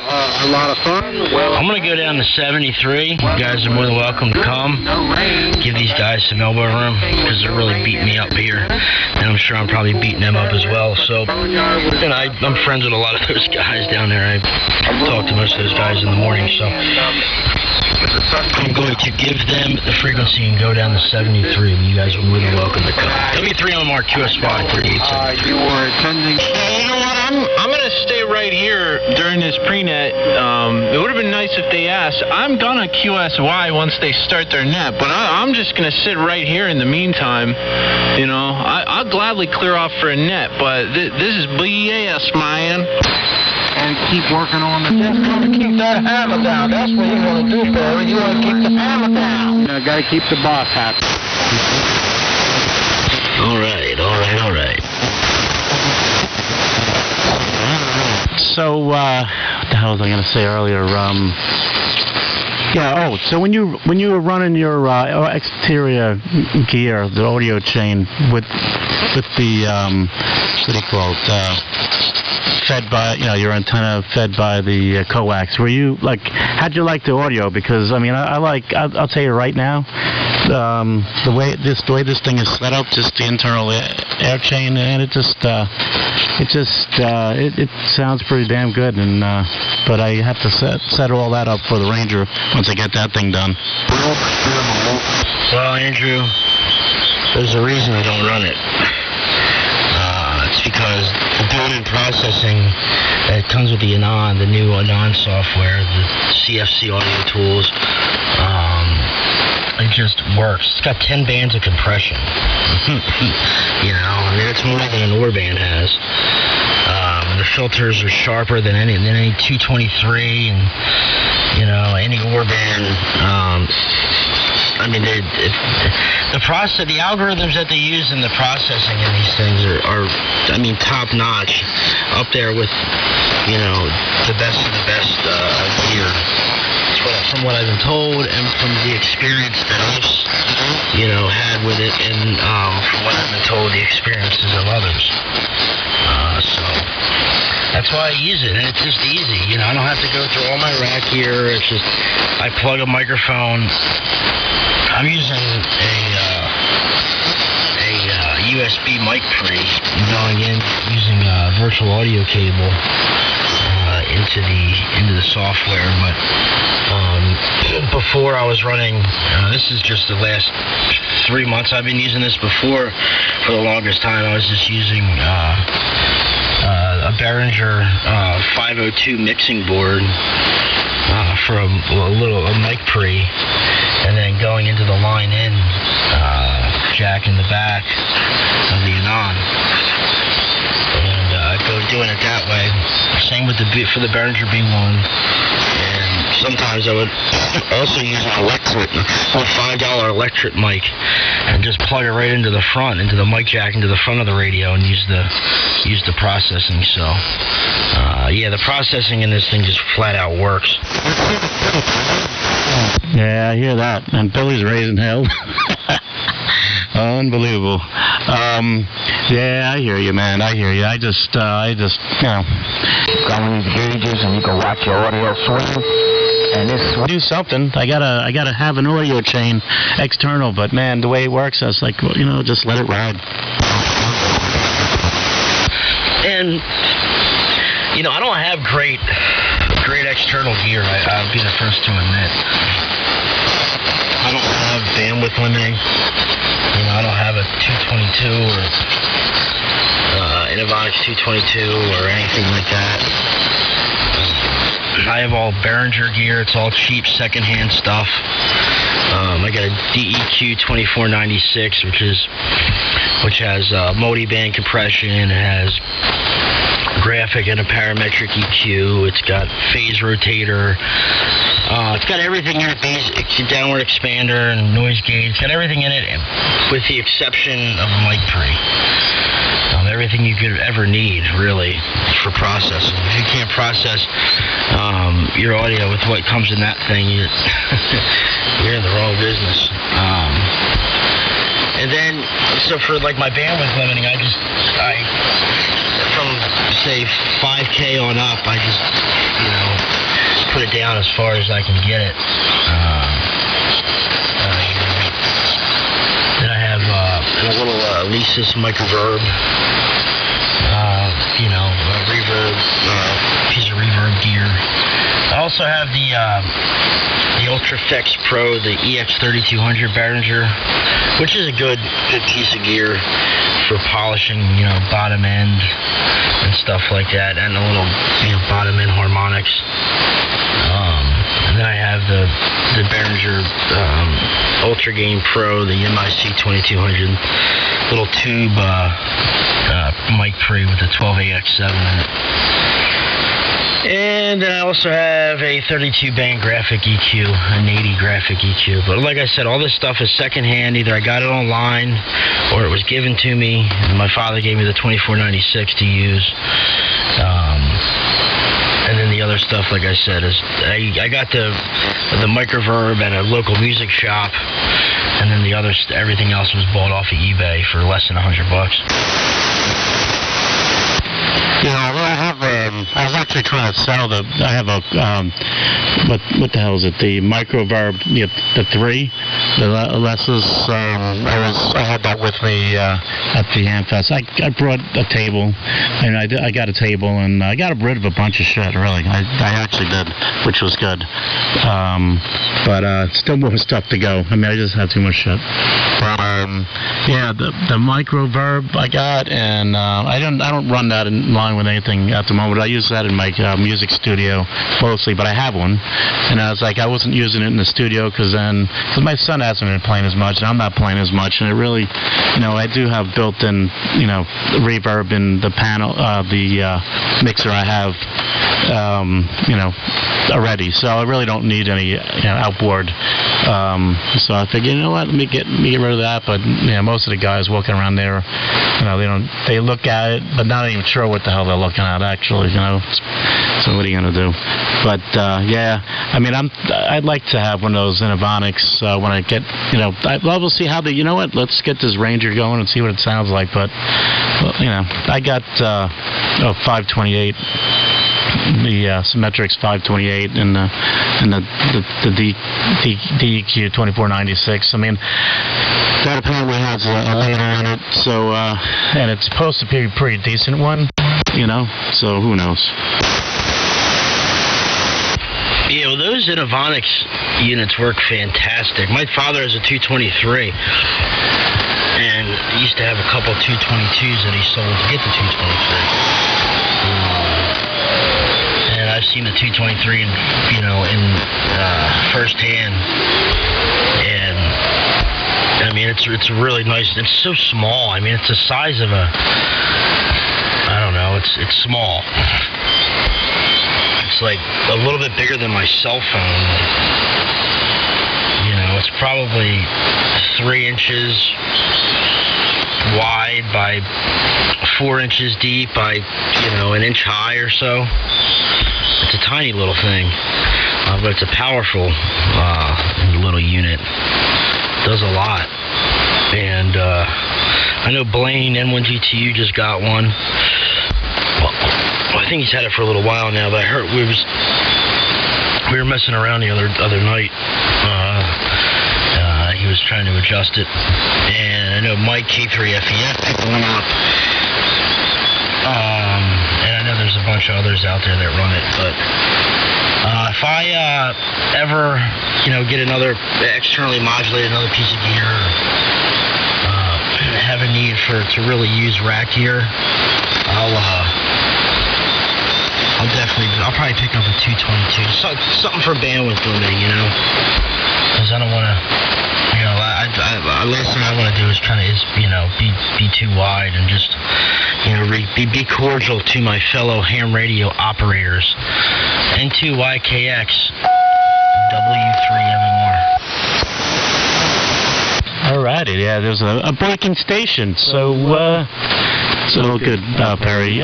lot of fun. I'm gonna go down to 73. You guys are more than welcome to come. Give these guys some elbow room, because they're really beating me up here, and I'm sure I'm probably beating them up as well. So, and I'm friends with a lot of those guys down there. I talk to most of those guys in the morning, so I'm going to give them the frequency and go down to 73. You guys are more than welcome to come. W3MMR QSY 38. You were attending. You know what? I'm gonna stay right here during this pre-net. It would have been nice if they asked. I'm gonna QSY once they start their net, but I'm just gonna sit right here in the meantime. I'll gladly clear off for a net, but this is BS, man. And keep working on the just want to keep that hammer down. That's what you want to do, Barry. You want to keep the hammer down. I gotta keep the boss happy. All right. So, what the hell was I going to say earlier? So when you were running your exterior gear, the audio chain with the what do you call it? Fed by your antenna fed by the coax. Were you how'd you like the audio? Because I mean, I'll tell you right now, the way this thing is set up, just the internal air chain, and it sounds pretty damn good. And but I have to set all that up for the Ranger once I get that thing done. Well, Andrew, there's a reason I don't run it. It's because doing in processing, it comes with the Anon, the new Anon software, the CFC audio tools. It just works. It's got 10 bands of compression. You know, I mean, it's more than an OR band has. The filters are sharper than any 223, and you know, any OR band. I mean, the algorithms that they use in the processing in these things are I mean, top notch, up there with, you know, the best of the best gear. From what I've been told, and from the experience that I've, you know, had with it, and from what I've been told, the experiences of others. So that's why I use it, and it's just easy. You know, I don't have to go through all my rack gear. It's just I plug a microphone. I'm using a USB mic pre, going in using a virtual audio cable into the software, but before I was running, this is just the last 3 months I've been using this. Before, for the longest time, I was just using a Behringer 502 mixing board for a mic pre, and then going into the line-in jack in the back of the Anon. Doing it that way. Same with for the Behringer B1. And sometimes I would also use a $5 electric mic and just plug it right into the front, into the mic jack, into the front of the radio, and use the processing. So yeah, the processing in this thing just flat out works. Yeah, I hear that. And Billy's raising hell. Unbelievable. Yeah, I hear you, man. I hear you. I just, you know, Going these gauges, and you can watch your audio swing. And this do something. I gotta have an audio chain external, but man, the way it works, I was like, well, you know, just let it ride. And you know, I don't have great external gear. I'll be the first to admit. I don't have bandwidth limiting. You know, I don't have a 222 or Innovonics 222 or anything like that. I have all Behringer gear. It's all cheap secondhand stuff. I got a DEQ 2496, which has multi-band compression. It has graphic and a parametric EQ. It's got phase rotator. It's got everything in it, downward expander and noise gauge. It's got everything in it, with the exception of a mic pre. Everything you could ever need, really, for processing. If you can't process your audio with what comes in that thing, you're in the wrong business. And then, so for like my bandwidth limiting, I from say 5K on up, I just, you know, put it down as far as I can get it. Then I have a little Alesis microverb, you know, a reverb, piece of reverb gear. I also have the Ultraflex Pro, the EX3200 Behringer, which is a good piece of gear for polishing, you know, bottom end and stuff like that, and a little, you know, bottom end harmonics. And then I have the Behringer Ultra Gain Pro, the MIC 2200 little tube mic pre with a 12AX7 in it. And I also have a 32-band graphic EQ, a 80 graphic EQ. But like I said, all this stuff is secondhand. Either I got it online or it was given to me. And my father gave me the 2496 to use. And then the other stuff, like I said, is I got the microverb at a local music shop, and then the other everything else was bought off of eBay for less than $100. You know, I have I was actually trying to sell I have a, what the hell is it? The Microverb, the 3, the Leslie's, I had that with me at the Hamfest. I brought a table, and I got a table, and I got rid of a bunch of shit, really. I actually did, which was good. But still more stuff to go. I mean, I just had too much shit. Yeah, the Microverb I got, and I don't run that in line with anything at the moment. I use that in my music studio mostly, but I have one, and I was like, I wasn't using it in the studio because my son hasn't been playing as much, and I'm not playing as much, and it really, I do have built-in, reverb in the panel, the mixer I have, already, so I really don't need any outboard. So I figured, what, let me get rid of that. But most of the guys walking around there, they look at it, but not even sure what the hell they're looking at actually. So what are you gonna do? But yeah, I mean, I'd like to have one of those Innovonics when I get, we'll see how let's get this Ranger going and see what it sounds like. But I got 528. The Symmetrix 528 and the DEQ 2496. I mean, that apparently has a limiter in it, so and it's supposed to be a pretty decent one, so who knows. Yeah, well, those Innovonics units work fantastic. My father has a 223, and he used to have a couple 222s that he sold to get the 223. I've seen the 223 in firsthand, and I mean it's really nice. It's so small. I mean it's the size of it's small. It's like a little bit bigger than my cell phone. It's probably 3 inches wide by 4 inches deep by an inch high or so. It's a tiny little thing, but it's a powerful little unit. It does a lot. And I know Blaine, N1GTU, just got one. Well, I think he's had it for a little while now, but I heard we were messing around the other night. He was trying to adjust it. And I know Mike KB3RHR picked one up. And I know there's a bunch of others out there that run it, but if I ever, get another externally modulated another piece of gear, or have a need to really use rack gear, I'll probably pick up a 222, something for bandwidth limiting, because I don't want to. Last thing I want to do is be too wide and just be cordial to my fellow ham radio operators. N2YKX, W3MMR. Alrighty, yeah, there's a breaking station, so it's all good, Perry.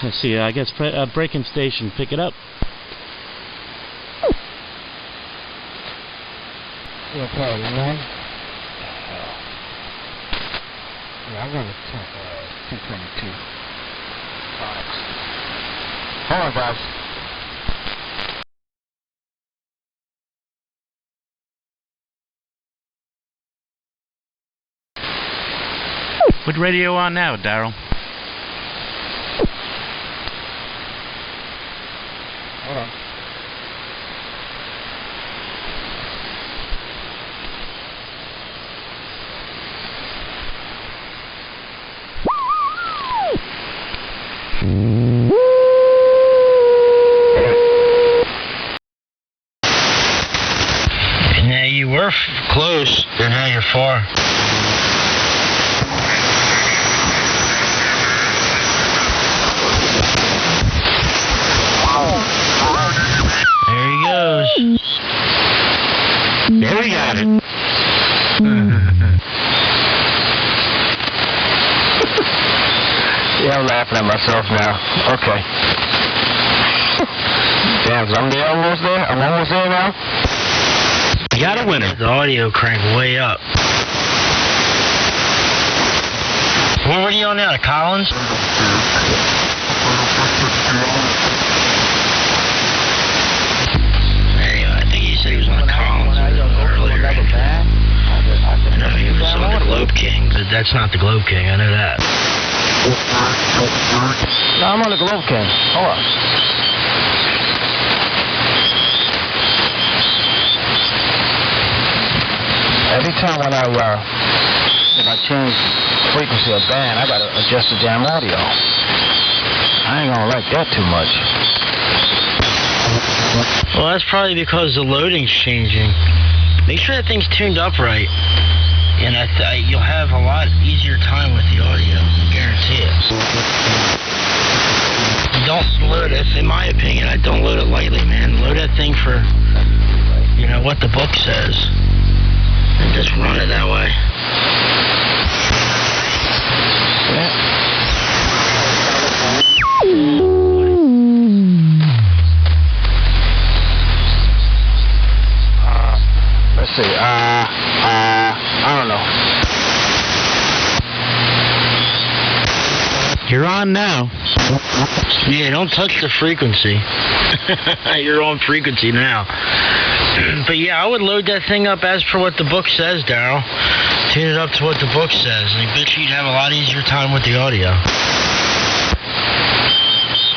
Let's see, I guess breaking station, pick it up. Okay, man. Yeah, I'm gonna check 222. Hold on, guys. What radio on now, Daryl? Hold on. Now you were close, and now you're far. There he goes. There we got it. Yeah, I'm laughing at myself now. Okay. Damn, I'm almost there. I'm almost there now. I got a winner. The audio crank way up. What were you on now? Collins? Anyway, I think he said he was on Collins earlier. I know he was on the Globe King, but that's not the Globe King, I know that. No, I'm on the Globe King. Hold on. Every time when if I change frequency or band, I gotta adjust the damn audio. I ain't gonna like that too much. Well, that's probably because the loading's changing. Make sure that thing's tuned up right, and you'll have a lot easier time with the audio. I guarantee it. Don't load it, in my opinion, I don't load it lightly, man. Load that thing for, what the book says, and just run it that way. Yeah. Let's see. I don't know. You're on now. Yeah, don't touch the frequency. You're on frequency now. But yeah, I would load that thing up as per what the book says, Daryl. Tune it up to what the book says, and I bet you'd have a lot easier time with the audio.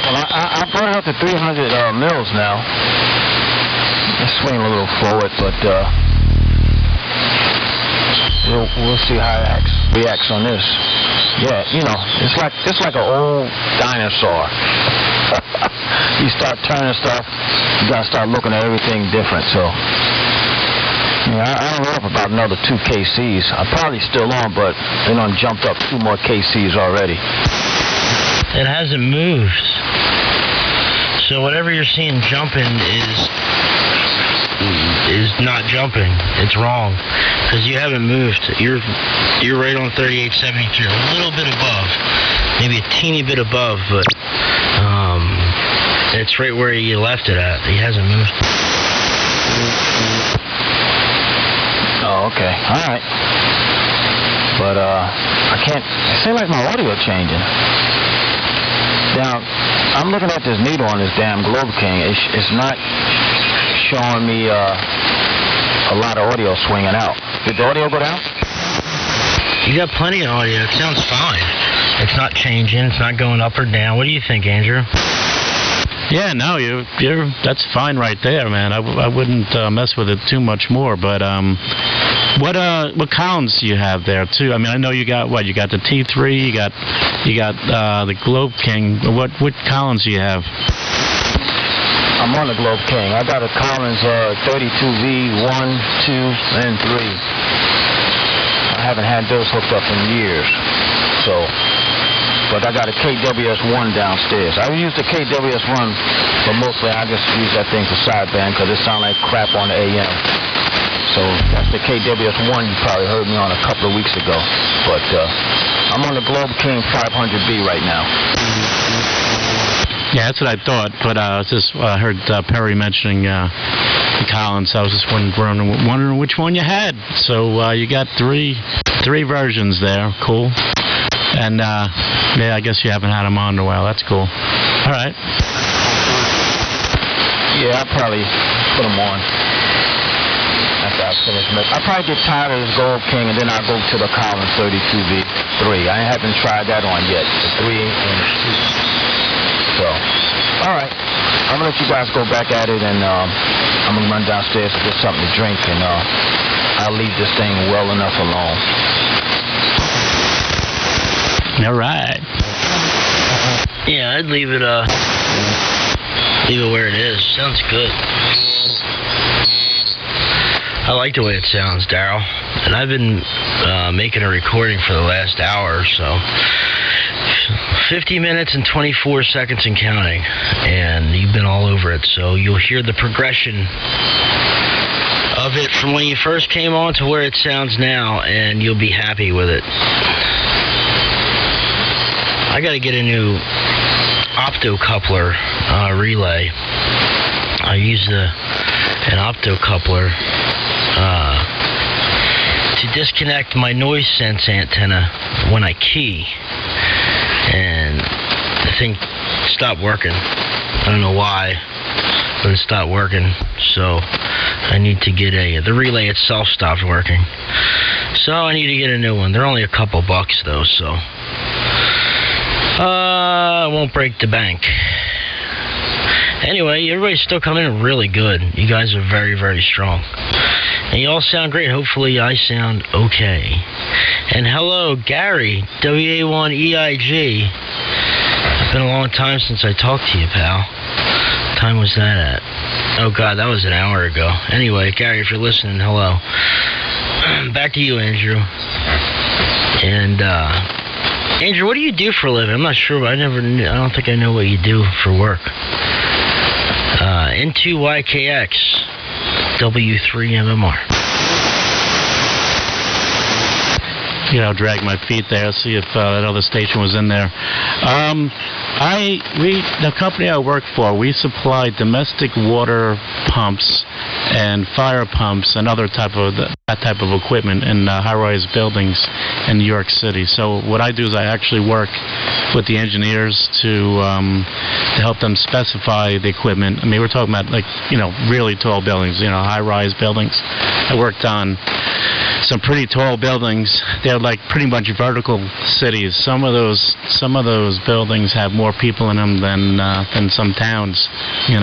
Well, I brought it up to 300 mils now. It's swinging a little forward, but we'll see how it reacts on this. Yeah, it's like an old dinosaur. You start turning stuff, you gotta start looking at everything different. So, I don't know about another 2 KCs. I'm probably still on, but they done jumped up 2 more KCs already. It hasn't moved. So whatever you're seeing jumping is not jumping. It's wrong because you haven't moved. You're right on 3873, a little bit above, maybe a teeny bit above, but it's right where you left it at. He hasn't moved. Oh, okay. All right. But I can't. It seems like my audio changing. Now I'm looking at this needle on this damn Globe King. It's not showing me a lot of audio swinging out. Did the audio go down? You got plenty of audio. It sounds fine. It's not changing. It's not going up or down. What do you think, Andrew? Yeah, no, that's fine right there, man. I wouldn't mess with it too much more. But what columns do you have there too? I mean, I know you got what? You got the T3. You got the Globe King. What columns do you have? I'm on the Globe King. I got a Collins 32V 1, 2, and 3. I haven't had those hooked up in years. So, but I got a KWS1 downstairs. I use the KWS1, but mostly I just use that thing for sideband because it sounds like crap on the AM. So that's the KWS1 you probably heard me on a couple of weeks ago. But I'm on the Globe King 500B right now. Yeah, that's what I thought, but I heard Perry mentioning the Collins, so I was just wondering which one you had. So you got three versions there. Cool. And yeah, I guess you haven't had them on in a while. That's cool. All right. Yeah, I'll probably put them on after I finish. I'll probably get tired of this Globe King, and then I'll go to the Collins 32V3. I haven't tried that on yet, the 3 and the 2. So, all right. I'm going to let you guys go back at it, and I'm going to run downstairs to get something to drink, and I'll leave this thing well enough alone. All right. Yeah, I'd leave it where it is. Sounds good. I like the way it sounds, Daryl. And I've been making a recording for the last hour or so. 50 minutes and 24 seconds and counting. And you've been all over it, so you'll hear the progression of it from when you first came on to where it sounds now, and you'll be happy with it. I got to get a new optocoupler relay. I use an optocoupler to disconnect my noise sense antenna when I key, and the thing stopped working. I don't know why, but it stopped working. So I need to get the relay itself stopped working. So I need to get a new one. They're only a couple bucks though, so I won't break the bank. Anyway, everybody's still coming in really good. You guys are very, very strong. And you all sound great. Hopefully I sound okay. And hello, Gary, WA1EIG. It's been a long time since I talked to you, pal. What time was that at? Oh, God, that was an hour ago. Anyway, Gary, if you're listening, hello. Back to you, Andrew. And, Andrew, what do you do for a living? I'm not sure, but I don't think I know what you do for work. N2YKX, W3MMR. You know, drag my feet there, see if that other station was in there. The company I work for, we supply domestic water pumps and fire pumps and other that type of equipment in high-rise buildings in New York City. So what I do is I actually work with the engineers to help them specify the equipment. I mean, we're talking about really tall buildings, high-rise buildings. I worked on some pretty tall buildings. They're like pretty much vertical cities. Some of those buildings have more people in them than some towns, I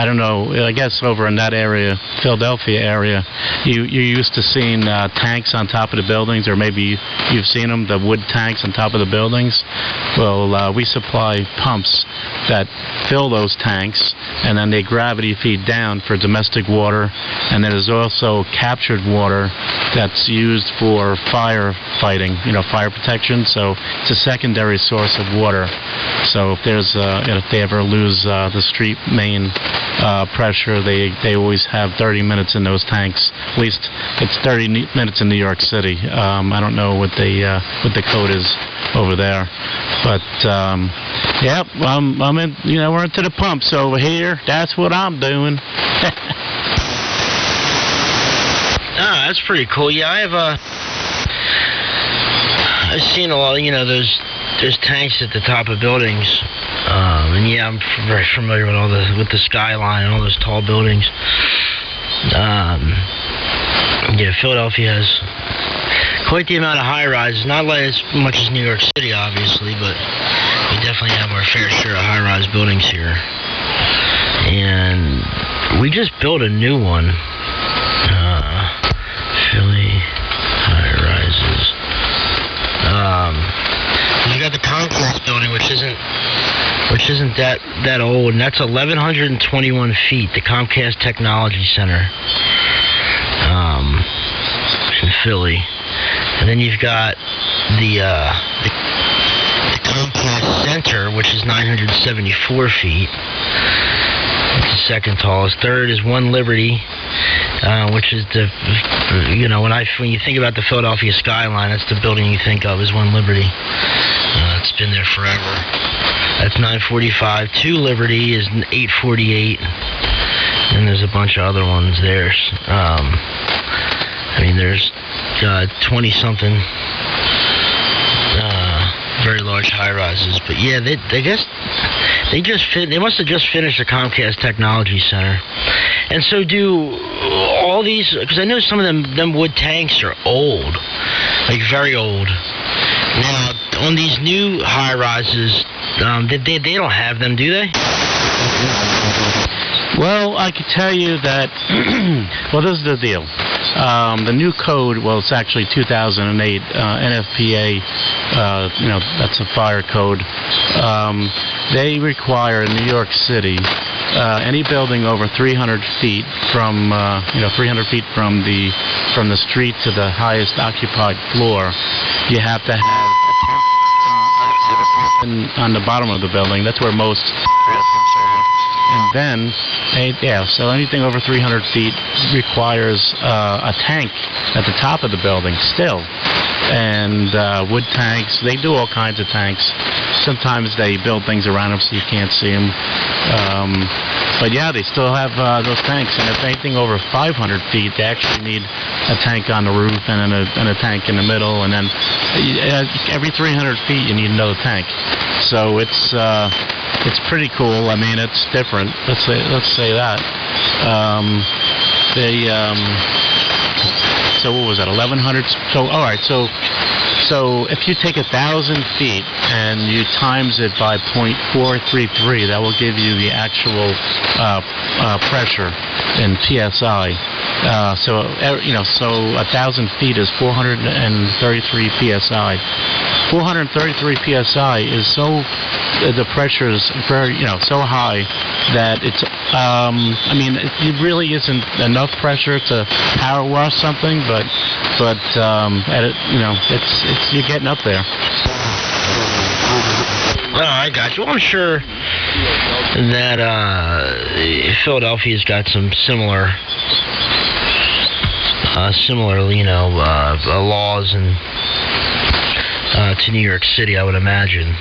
don't know. I guess over in that area, Philadelphia area, you're used to seeing tanks on top of the buildings, or maybe you've seen them, the wood tanks on top of the buildings. Well, we supply pumps that fill those tanks, and then they gravity feed down for domestic water, and then there's also captured water that's used for firefighting, fire protection. So it's a secondary source of water. So if if they ever lose the street main pressure, they always have 30 minutes in those tanks. At least it's 30 minutes in New York City. I don't know what the code is over there, but I'm in. We're into the pumps over here. That's what I'm doing. That's pretty cool. Yeah, I've seen a lot of, there's tanks at the top of buildings. And yeah, I'm very familiar with the skyline and all those tall buildings. Philadelphia has quite the amount of high-rise. Not like as much as New York City, obviously, but we definitely have our fair share of high-rise buildings here. And we just built a new one. Philly high-rises. You got the Concourse building, which isn't that old, and that's 1,121 feet. The Comcast Technology Center in Philly, and then you've got the Comcast Center, which is 974 feet. It's the second tallest. Third is One Liberty, which is when you think about the Philadelphia skyline, that's the building you think of as One Liberty. It's been there forever. That's 945. Two Liberty is 848, and there's a bunch of other ones there. There's 20-something very large high-rises. But yeah, they must have just finished the Comcast Technology Center. And so do all these, because I know some of them wood tanks are old, like very old. Now, on these new high-rises, they don't have them, do they? Well, I can tell you that, well, this is the deal. The new code, well, it's actually 2008 NFPA, that's a fire code. They require in New York City any building over 300 feet from 300 feet from the street to the highest occupied floor, you have to have on the bottom of the building. That's where most. And then, so anything over 300 feet requires a tank at the top of the building still. And wood tanks, they do all kinds of tanks. Sometimes they build things around them so you can't see them. But yeah, they still have those tanks, and if anything over 500 feet, they actually need a tank on the roof and a tank in the middle, and then every 300 feet you need another tank. So it's pretty cool. I mean, it's different. Let's say that. So what was that? 1,100. So all right. So if you take 1,000 feet and you times it by 0.433, that will give you the actual pressure in psi. So 1,000 feet is 433 psi. 433 psi is so the pressure is very so high that it's I mean it really isn't enough pressure to power wash something, but it's you're getting up there. Oh, I got you. Well, I'm sure that Philadelphia's got some similar laws and to New York City, I would imagine.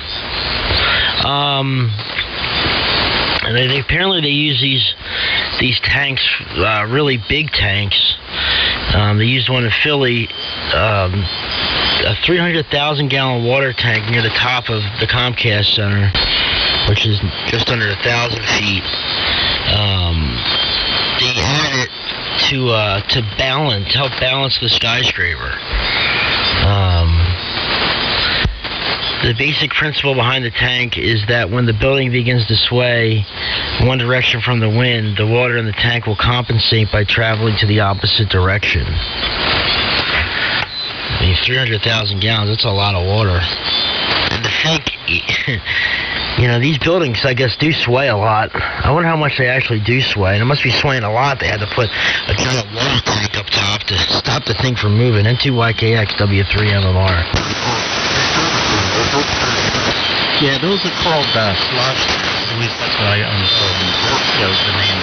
And apparently they use these tanks, really big tanks. They used one in Philly, a 300,000 gallon water tank near the top of the Comcast Center, which is just under 1,000 feet. They had it to help balance the skyscraper. The basic principle behind the tank is that when the building begins to sway in one direction from the wind, the water in the tank will compensate by traveling to the opposite direction. I mean, 300,000 gallons, that's a lot of water. And the tank, these buildings, I guess, do sway a lot. I wonder how much they actually do sway. And it must be swaying a lot. They had to put a giant water tank up top to stop the thing from moving. N2YKX, W3MMR. Yeah, those are called slot. At least that's what I the name.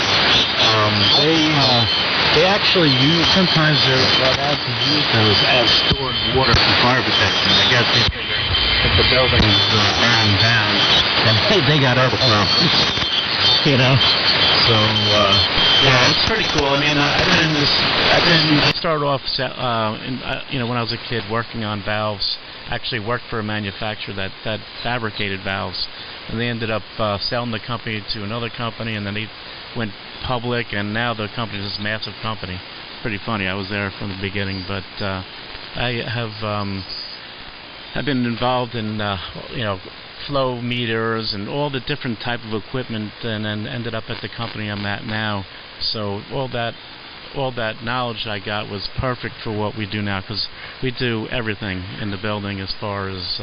They actually use. Sometimes they're allowed to use those as stored water for fire protection. I guess if the building's burned down, then they got other problems. So yeah, it's pretty cool. I mean, I started off when I was a kid working on valves. Actually worked for a manufacturer that fabricated valves, and they ended up selling the company to another company, and then they went public, and now the company is this massive company. Pretty funny. I was there from the beginning, but I've been involved in flow meters and all the different type of equipment, and then ended up at the company I'm at now. So all that knowledge I got was perfect for what we do now, because we do everything in the building as far as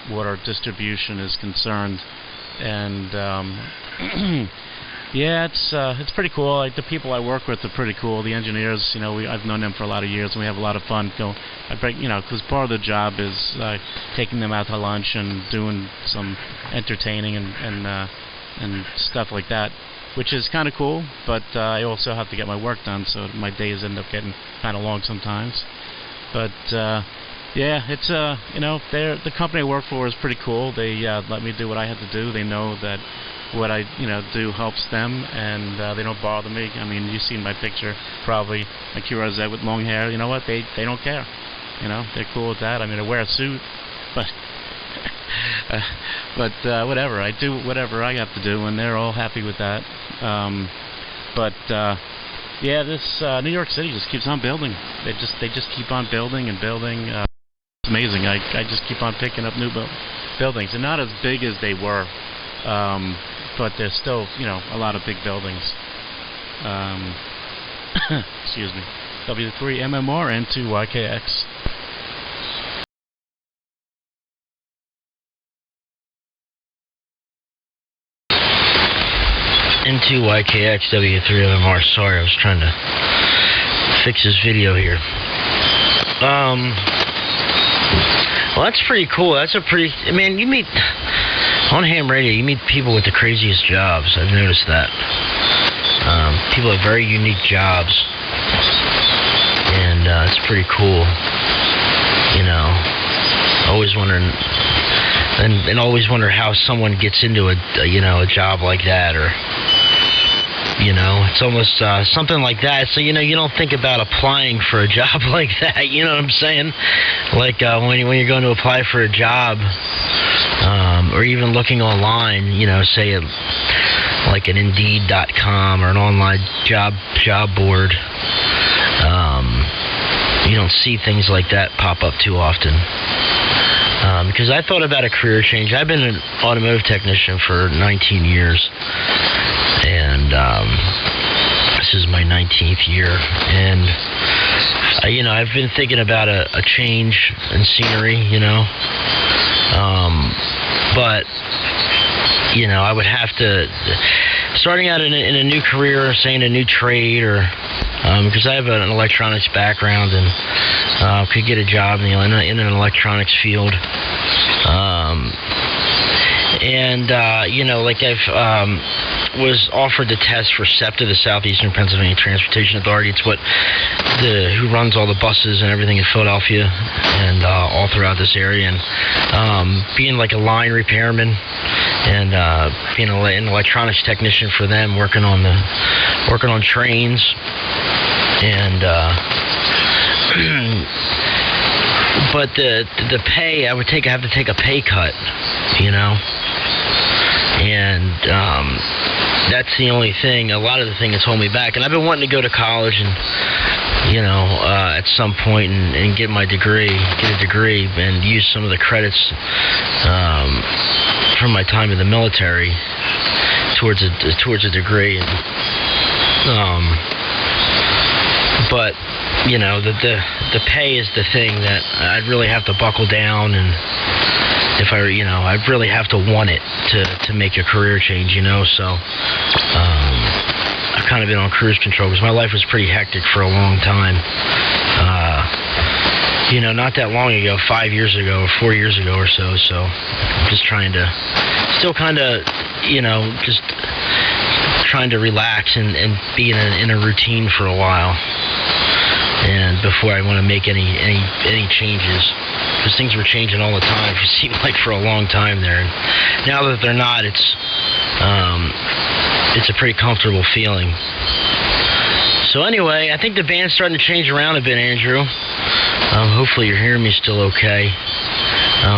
water distribution is concerned. And yeah, it's pretty cool. Like, the people I work with are pretty cool. The engineers, I've known them for a lot of years, and we have a lot of fun. Because part of the job is taking them out to lunch and doing some entertaining and stuff like that, which is kind of cool, but I also have to get my work done, so my days end up getting kind of long sometimes. But yeah, it's the company I work for is pretty cool. They let me do what I have to do. They know that what I do helps them, and they don't bother me. I mean, you've seen my picture probably, like Kirazet with long hair. You know what? They don't care. They're cool with that. I mean, I wear a suit, but. Whatever, I do whatever I have to do, and they're all happy with that. Yeah, this New York City just keeps on building. They just keep on building and building. It's amazing. I just keep on picking up new buildings. They're not as big as they were, but there's still a lot of big buildings. Excuse me. W3MMR N2YKX. N2YKX W3MMR. Sorry, I was trying to fix this video here. Well, that's pretty cool. You meet on ham radio, you meet people with the craziest jobs. I've noticed that. People have very unique jobs, and it's pretty cool. Always wondering. And always wonder how someone gets into a job like that, or You know, it's almost something like that. So, you know, you don't think about applying for a job like that. You know what I'm saying? Like when you're going to apply for a job, or even looking online, you know, say like an Indeed.com or an online job board. You don't see things like that pop up too often. Because I thought about a career change. I've been an automotive technician for 19 years, and this is my 19th year. And you know, I've been thinking about a change in scenery. You know, but you know, I would have to, starting out in a new career, say in a new trade, or because I have an electronics background and could get a job in an electronics field. You know, like I've was offered to test for SEPTA, the Southeastern Pennsylvania Transportation Authority. It's who runs all the buses and everything in Philadelphia and all throughout this area. And being like a line repairman and being an electronics technician for them, working on trains. And but the pay, I have to take a pay cut, you know, and that's the only thing. A lot of the thing that's holding me back. And I've been wanting to go to college and, you know, at some point and get a degree and use some of the credits from my time in the military towards a degree. And, but you know, the pay is the thing that I'd really have to buckle down, and if I'd really have to want it to make a career change, you know. So I've kind of been on cruise control because my life was pretty hectic for a long time. You know, not that long ago, 5 years ago or 4 years ago or so. So I'm just trying to, still kind of, you know, just trying to relax and be in a routine for a while. And before I want to make any changes, because things were changing all the time. It seemed like for a long time there. And now that they're not, it's a pretty comfortable feeling. So anyway, I think the band's starting to change around a bit, Andrew. Hopefully you're hearing me still okay.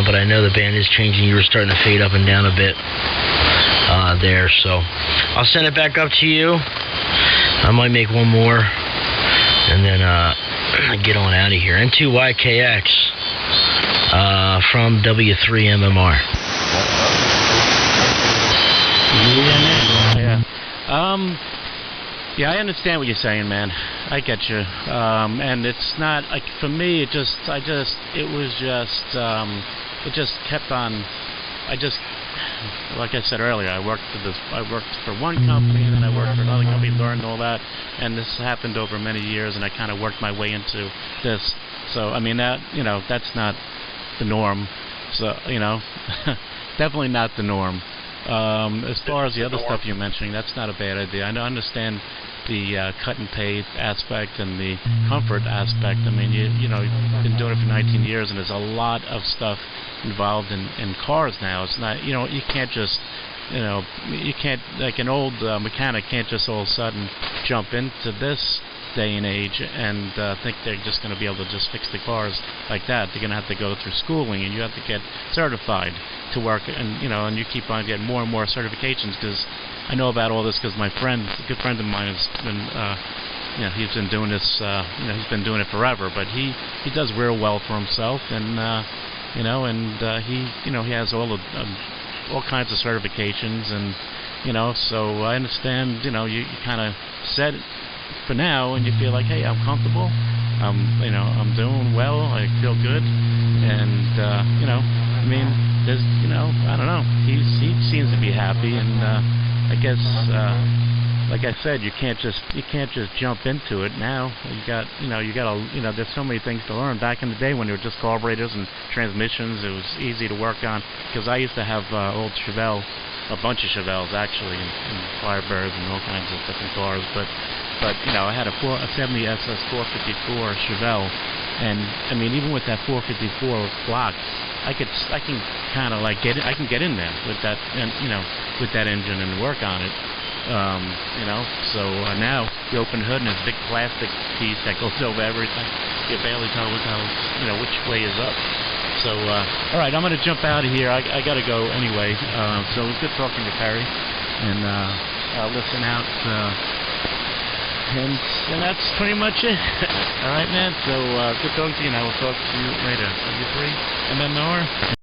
But I know the band is changing. You were starting to fade up and down a bit there. So I'll send it back up to you. I might make one more. And then get on out of here. N2YKX from W3MMR. Yeah, I understand what you're saying, man. I get you. And it's not like, for me. It just kept on. Like I said earlier, I worked for one company, and then I worked for another company, learned all that, and this happened over many years, and I kind of worked my way into this. So, I mean, that, you know, that's not the norm. So, you know, definitely not the norm. As far as the other stuff you're mentioning, that's not a bad idea. I understand the cut and pay aspect and the comfort aspect. I mean, you know, you've been doing it for 19 years, and there's a lot of stuff involved in cars now. It's not, you know, you can't just, you know, you can't, like an old mechanic can't just all of a sudden jump into this day and age and think they're just going to be able to just fix the cars like that. They're going to have to go through schooling, and you have to get certified to work, and you know, and you keep on getting more and more certifications. Because I know about all this because my friend, a good friend of mine, has been, you know, he's been doing this, you know, he's been doing it forever, but he does real well for himself, and you know, and he has all kinds of certifications, and you know, so I understand, you know, you kind of set for now, and you feel like, hey, I'm comfortable, you know, I'm doing well, I feel good, and you know, I mean, there's, you know, I don't know, he seems to be happy, and I guess, like I said, you can't just jump into it now. There's so many things to learn. Back in the day when there were just carburetors and transmissions, it was easy to work on, because I used to have old Chevelle, a bunch of Chevelles actually, and Firebirds and all kinds of different cars, but you know, I had a 70 SS 454 Chevelle, And I mean, even with that 454 blocks, I can kind of like get in there with that, and with that engine and work on it. So now you open the hood and there's a big plastic piece that goes over everything. You barely tell which way is up. So, all right, I'm going to jump out of here. I got to go anyway. So it was good talking to Perry, and I'll listen out. And that's pretty much it. All right, man. So good talking to you, and I will talk to you later. W3MMR.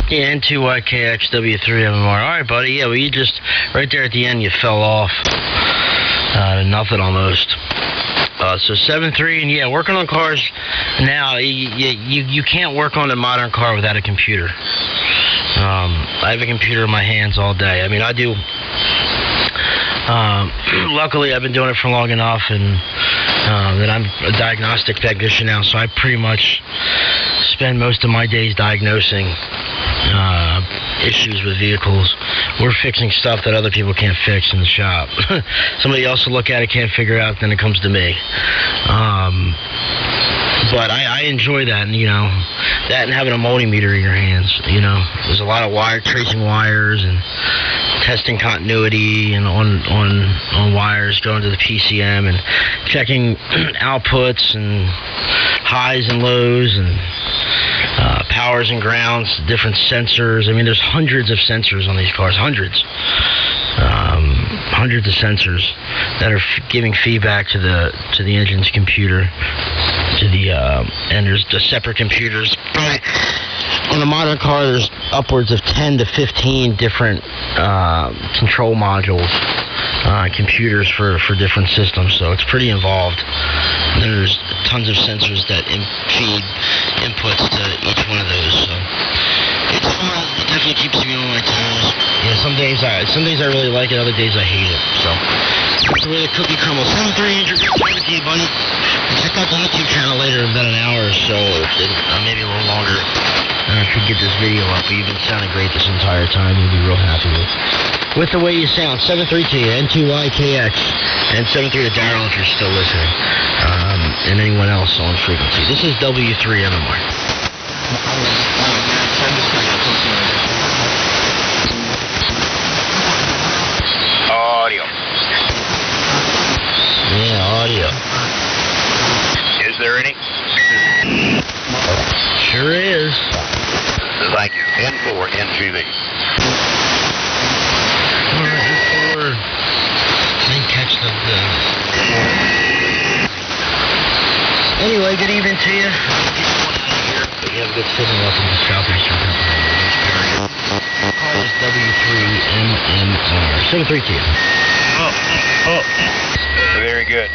Yeah, N2YKX, W3MMR. Alright, buddy. Yeah, well, you just, right there at the end, you fell off. Nothing almost. So 7.3, and yeah, working on cars now, you can't work on a modern car without a computer. I have a computer in my hands all day. I mean, I do. Luckily, I've been doing it for long enough, and that I'm a diagnostic technician now, so I pretty much spend most of my days diagnosing issues with vehicles. We're fixing stuff that other people can't fix in the shop. Somebody else will look at it, can't figure it out, then it comes to me. But I enjoy that, and that and having a multimeter in your hands. There's a lot of tracing wires and testing continuity and on wires, going to the PCM and checking outputs and highs and lows and powers and grounds, different sensors. I mean, there's hundreds of sensors on these cars, hundreds of sensors that are giving feedback to the engine's computer, and there's the separate computers. On a modern car, there's upwards of 10 to 15 different control modules, computers for different systems, so it's pretty involved. And then there's tons of sensors that feed inputs to each one of those, so it's fun. It definitely keeps me on my toes. Yeah, some days I really like it, other days I hate it, so that's the way the cookie crumbles. 7.3, with you, buddy. Check out the YouTube channel later in about an hour or so, maybe a little longer. I could get this video up. You've been sounding great this entire time. You'll be real happy with the way you sound. 7.3 to you, N2YKX, and 7.3 to Daryl if you're still listening, and anyone else on frequency. This is W3MMR. Audio. Yeah, audio. Is there any? Sure is. Thank you. N4NGV. N4. I didn't catch the. Anyway, good evening to you. But you have a good signal up in the southeastern Pennsylvania. Call us W3MMR. 7.3 to you. Oh. Very good.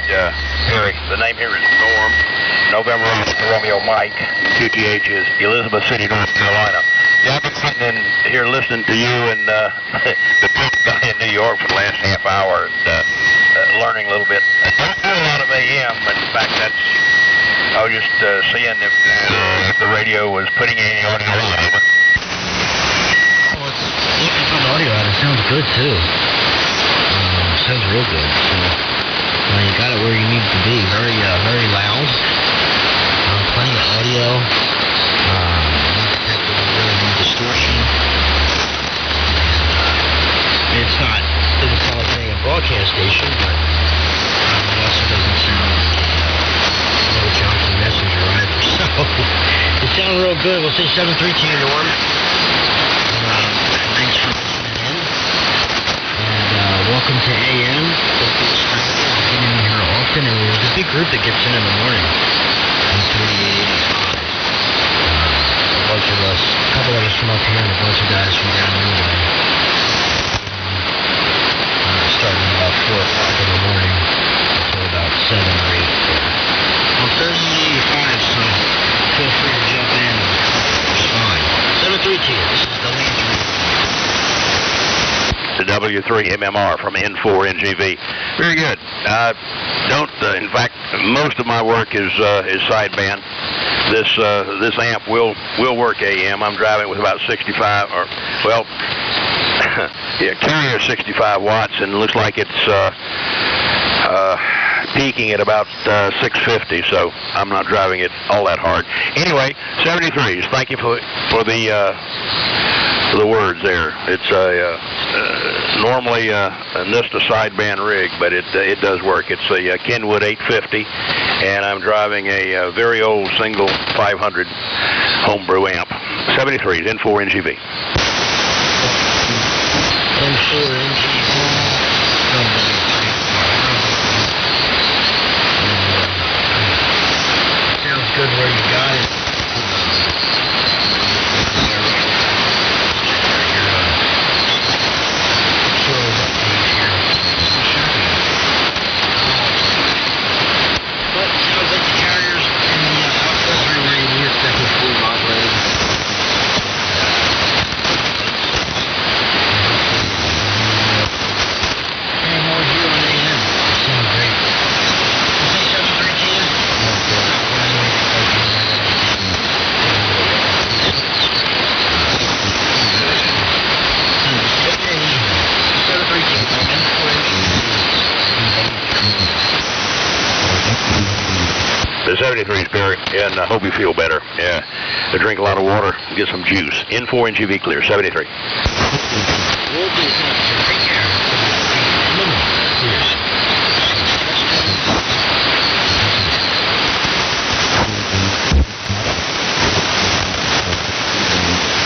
Harry, the name here is Norm. November Romeo Mike. QTH is Elizabeth City, North Carolina. Yeah, I've been sitting in here listening to you and the guy in New York for the last half hour, and learning a little bit. I don't do a lot of AM. In fact, I was just seeing if the radio was putting any audio on. Well, it's looking for the audio out. It sounds good too. Sounds real good. So you got it where you need to be. Very loud. Plenty of audio. Not detecting really any distortion. It doesn't sound like any broadcast station, but it also doesn't sound like no Johnson Messenger either. So it sounded real good. We'll say 7.3 to you, Norm. Thanks for listening in. And welcome to AM. Don't be a stranger. I've been in here often, and there's a big group that gets in the morning. 3885. A bunch of us, a couple of us from up here, and a bunch of guys from down the way. Starting about 4 o'clock in the morning until about 7 or 8. I'm 3885, so feel free to jump in and respond. 7.3 to you. This is The W3MMR from N4NGV. Very good. In fact, most of my work is sideband. This amp will work AM. I'm driving with about 65, or well, Yeah, carrier 65 watts, and it looks like it's peaking at about 650, so I'm not driving it all that hard. Anyway, 73s. Thank you for the words there. It's normally a Nista sideband rig, but it does work. It's a Kenwood 850, and I'm driving a very old single 500 homebrew amp. 73s, N4NGV. N4NGV. Sounds good where you got it. The 73s, Barry, and I hope you feel better. Yeah. Drink a lot of water, get some juice. N4NGV clear, 73.